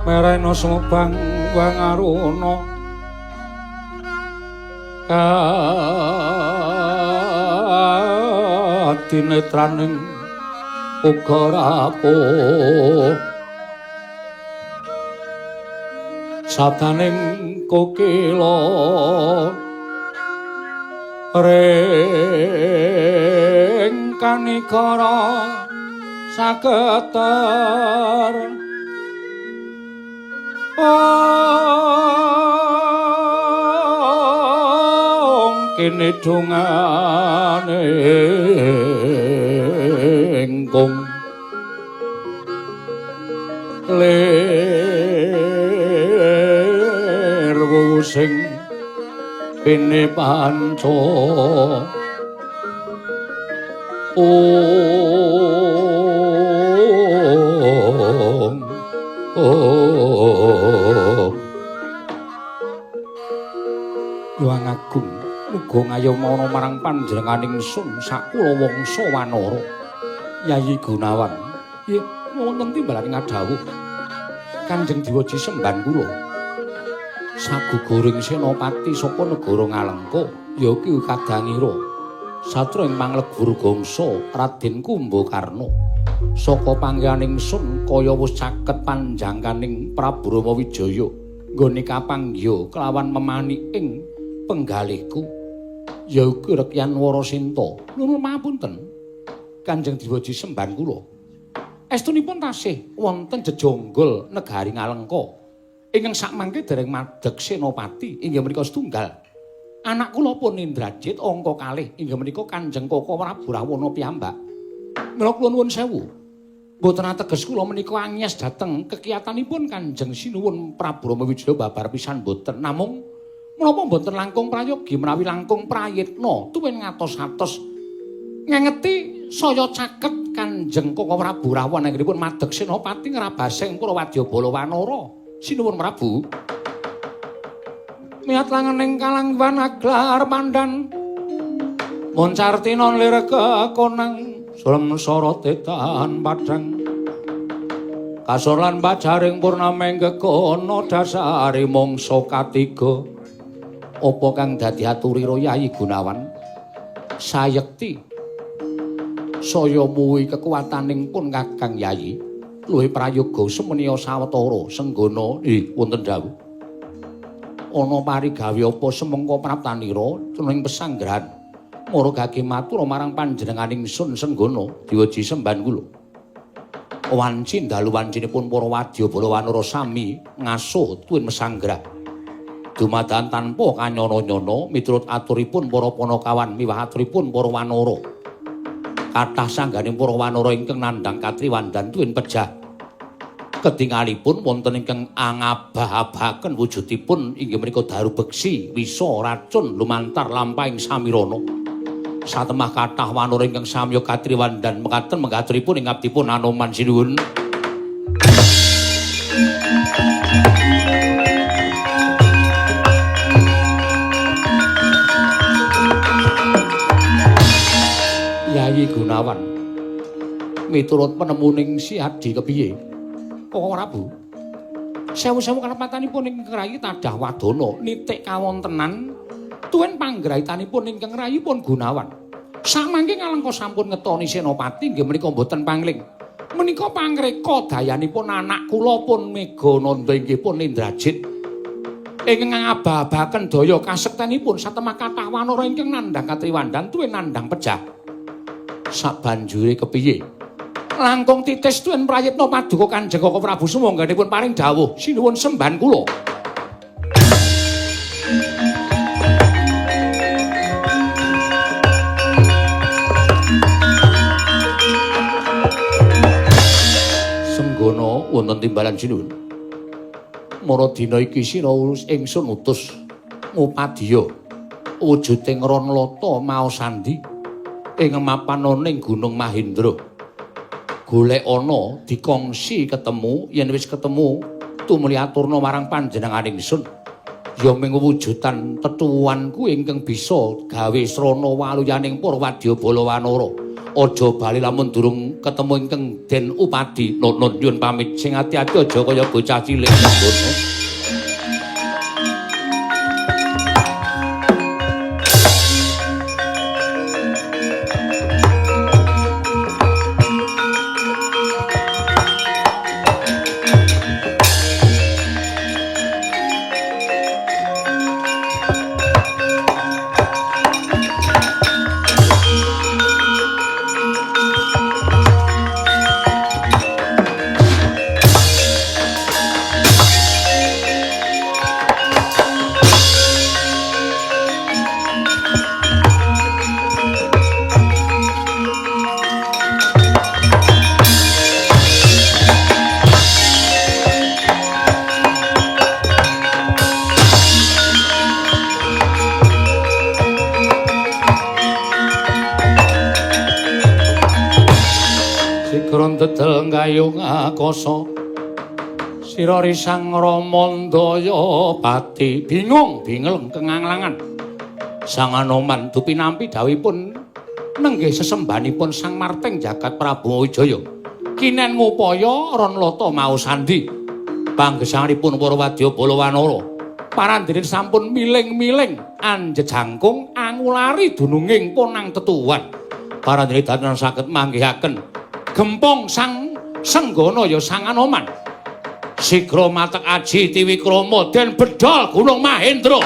merena sumubang wangaruna kadinetraning uga rapuh sabdaning kokila ring kanikara saketer kene dongane engkung lir wusing pene panca Hyang Agung muga ngayomana marang panjenenganing sun sakula wangsa Wanara. Yayi Gunawan, nggih wonten timbalaning adhawuh Kanjeng Diwaji semban kula. Saguguring senopati saka negara Ngalengka ya ki Kadangira. Satra ing manglegur gangsa Raden Kumbakarna. Saka panggehaning sun kaya wis caket panjangkaning Prabu Ramawijaya nggone kapanggiya kelawan memani ing penggalihku. Ya uga Rekyan Warasinta. Nuwun mapunten. Kanjeng Diwaji semban kula. Estunipun tasih wonten jejonggol negari Ngalengka ingkang sakmangke dereng madeg senopati inggih menika setunggal. Anak kula pun Indrajit angka kalih inggih menika Kanjeng Koko Prabu Rawana piyambak. Mila kula nuwun sewu. Mboten ateges kula menika anyes dhateng kekiyatanipun Kanjeng Sinuwun Prabu Ramawijaya babar pisan mboten. Namung menapa mboten langkung prayogi menawi langkung prayitna tuwin ngatos-atos ngengeti saya caket Kanjeng Koko Prabu Rawana anggenipun madeg senopati ngrabasing para wadyabala Wanara. Sinuwun Prabu. Miat langening kalangwan aglar pandan moncartina lir kekonang sulem sorotetan padang kasor lan bajaring purnameng gegono dasari mangsa katiga. Apa kang dadi aturira Yayi Gunawan? Sayekti saya muwi kekuwataning pun Kakang Yayi luwih prayoga semenia sawetara senggana wonten dawuh. Ana parigawe apa semengko praptanira ing pesanggrahan maragake matur marang panjenenganing sun senggana Diwaji semban kula. Wanci dalu wancinipun para wadyabala Wanara sami ngasuh tuwin mesanggrah. Dumadakan tanpa kanyana-nyana miturut aturipun para Panakawan miwah aturipun para Wanara. Kathah sangganing para Wanara ingkang nandhang katriwandan tuwin pejah. Ketingalipun wonten ingkang angabah-abahaken wujudipun inggih menika daru beksi, wisa, racun lumantar lampahing samirana. Satemah kathah Wanara ingkang samya katriwandan mekaten menggaturipun ing abdipun Anoman Sinuwun. Yayi Gunawan miturut penemuning Si Adi kepiye? Koko Prabu. Sewu-sewu kanepatanipun ingkang rayi tadah wadana nitik kawontenan tuwin panggrahitanipun ingkang rayipun Gunawan. Samangke Ngalengka sampun ngetoni senopati inggih menika mboten pangling. Menika pangreka dayanipun anak kula pun Megananda inggih pun Indrajit. Ingkang ngabah-abahaken daya kasektenipun satemah kathah Wanara ingkang nandhang katriwandan tuwin nandhang pejah. Sabanjure kepiye? Langkung titis tuwin prayitna paduka Kanjeng Koko Prabu sumangganipun paring dawuh sinuwun semban kula. Senggana wonten timbalan sinuwun. Mara dina iki sira ingsun utus ngupadiya wujuding Ranlata maos sandi ing mapananing Gunung Mahindra. Golek ana dikongsi ketemu yen wis ketemu tumuli aturna marang panjenenganing sun ya ming wujudan tetuwuhanku ingkang bisa gawe srana waluyaning para wadyabala Wanara. Aja bali lamun durung ketemu ingkang den upadi. Nun nyuwun pamit sing ati-ati aja kaya bocah cilik. Kron dedel gayung akasa sira risang ramandaya pati bingung bingeleng kenganglangan Sang Anoman dupi nampi dawuhipun nenggih sesembanipun Sang Marteng Jagat Prabu Wijaya kinen ngupaya Ranlata maosandi panggesanipun para wadya Balawanara parandene sampun miling-miling anjejangkung angulari dununging ponang tetuwan parandene dadan saged manggihaken gempong Sang Senggana ya Sang Anoman sigra matek aji Tiwikrama den bedol Gunung Mahendra.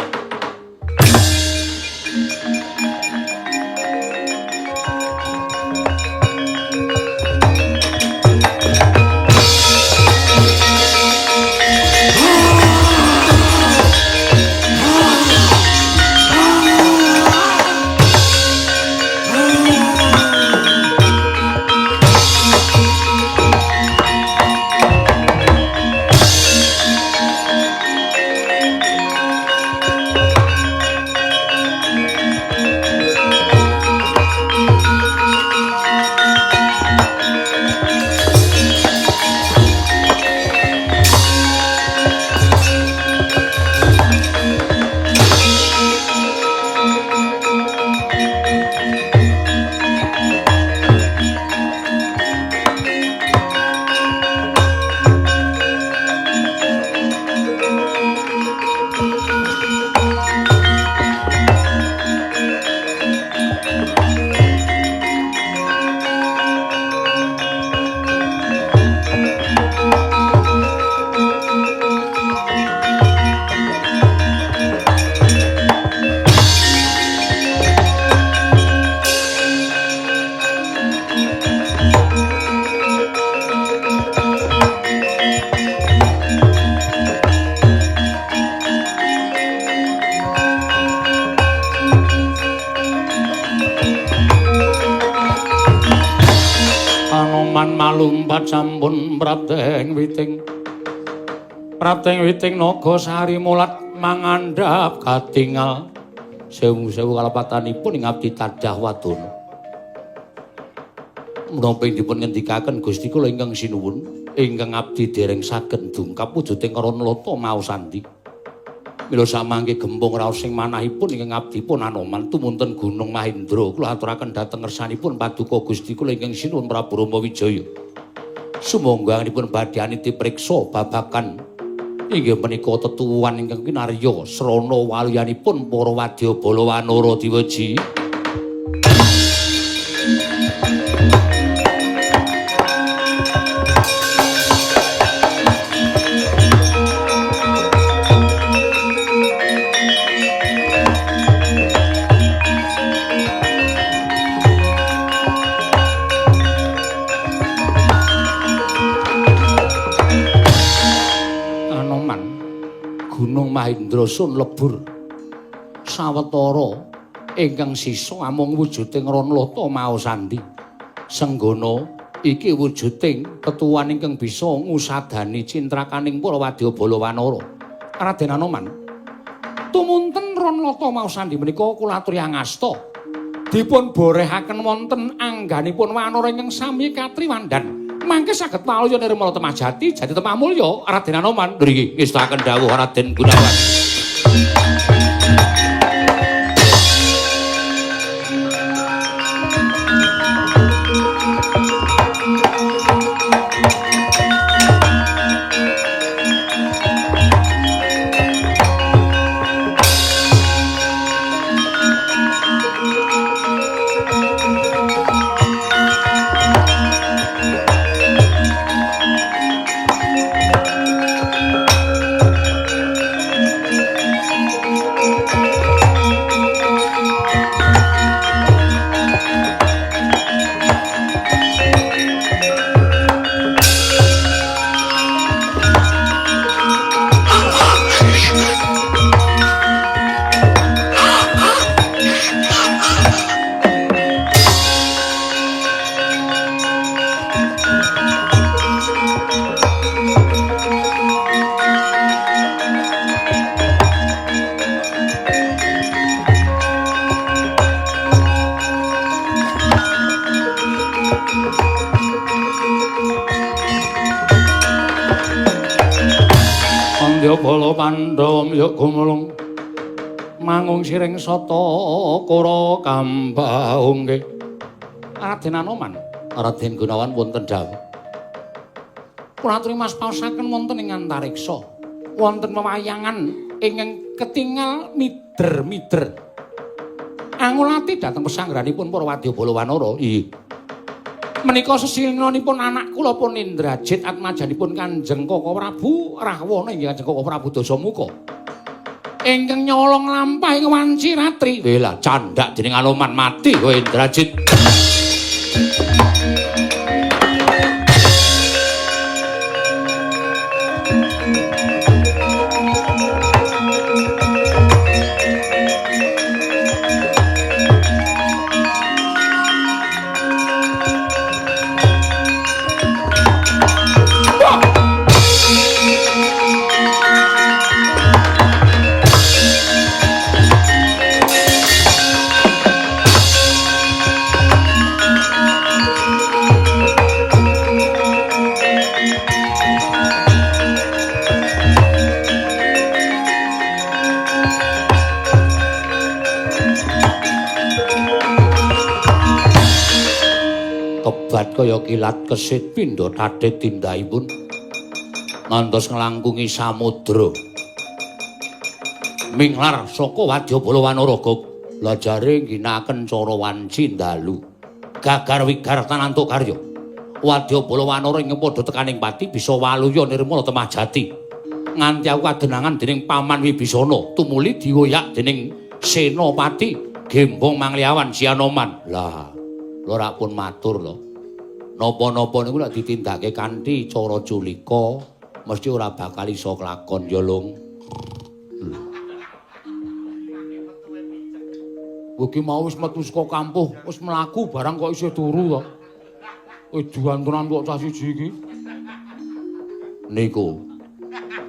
Malumpat sampun prateng witing naga sari mulat mangandhap katingal sewu-sewu kalepatanipun ing abdi tadah wadana menapa dipun ngendikaken Gusti kula ingkang sinuwun ingkang abdi dereng saged dungkap wujuding Ranlata maosandi mila samangke gempung raos sing manahipun ingkang abdipun Anoman tumunten Gunung Mahendra kula aturaken dhateng ngersanipun paduka Gusti kula ingkang sinuwun Prabu Rama Wijaya sumangga anipun badhe aniti priksa babagan inggih menika tetuwuhan ingkang kinarya srana waluyanipun para wadya Balawanara diweji Mahendra sun lebur sawetara ingkang sisa amung wujuding Ranlata maosandi Senggana iki wujuding tetuwan ingkang bisa ngusadani cintrakaning para wadya Balawanara Raden Anoman tumunten Ranlata maosandi menika kula aturi angasta dipun borehaken wonten angganipun wanara ingkang sami katriwandan mangke saged paluya nirmala temajati jati temamulya Raden Anoman nggih ngestaken dawuh Raden Gunawan. bala Pandhawa yuk gumulung mangung siring sata kura kambaung nggih. Raden Anoman, Raden Gunawan wonten dawuh. Kula aturi mas paosaken wonten ing antariksa. Wonten wewayangan ingkang ketingal mider-mider. Angulati dhateng pesanggrahanipun para Wadyabala Wanara. Nggih. Menika sesilnanipun anak kula pun Indrajit atmajanipun Kanjeng Kaka Prabu Rahwana inggih Kanjeng Kaka Prabu Dasamuka. Ingkang nyolong lampahing wanci ratri. Lah candhak dening Anoman mati kowe Indrajit. Kaya kilat kesit pindha tadhit tindahipun ngantos nglangkungi samudra minglar saka Wadyabala Wanara lajare ginakaken cara wanci dalu gagar wigar tanantuk karya Wadyabala Wanara ing padha tekaning pati bisa waluya nirmala temah jati nganti aku kadenangan dening Paman Wibisana tumuli diwoyak dening Senopati Gembong Mangliawan Si Anoman. Lah ora pun matur lho. Napa-napa niku lek ditindakake kanthi cara culika mesti ora bakal iso kelakon ya Lung. Iki mau wis metu saka kampuh, wis mlaku barang kok isih turu to. Diantunan kok cah siji iki. Niku.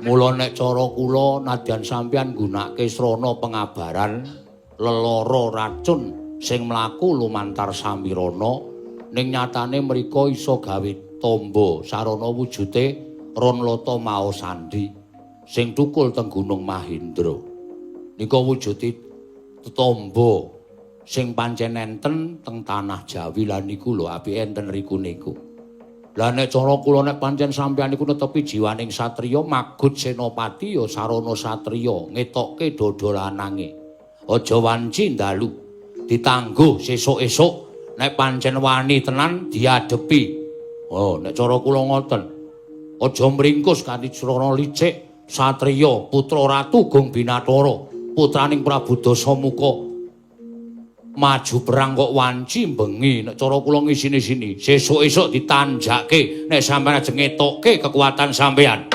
Mula nek cara kula nadyan sampeyan nggunakake srana pengabaran lelara racun sing mlaku lumantar samirana ning nyatane mriko iso gawe tamba sarana wujute Ronlata Maosandi sing thukul teng Gunung Mahindra. Nika wujude tamba sing pancen enten teng tanah Jawi lan niku lho apike enten riku niku. Lah nek cara kula nek pancen sampeyan niku netepi jiwaning satriya magut senopati ya sarana satriya ngetokke dada lanange. Aja wanci dalu ditangguh sesuk-esuk nek pancen wani tenan diadepi. Oh, nek cara kula ngoten. Aja mringkus kanthi cara licik satriya putra ratu Gong Binathara, putraning Prabu Dasamuka. Maju perang kok wanci bengi nek cara kula ngisini-sini. Sesuk-esuk ditanjake nek sampeyan ajeng ngetokke kekuatan sampeyan.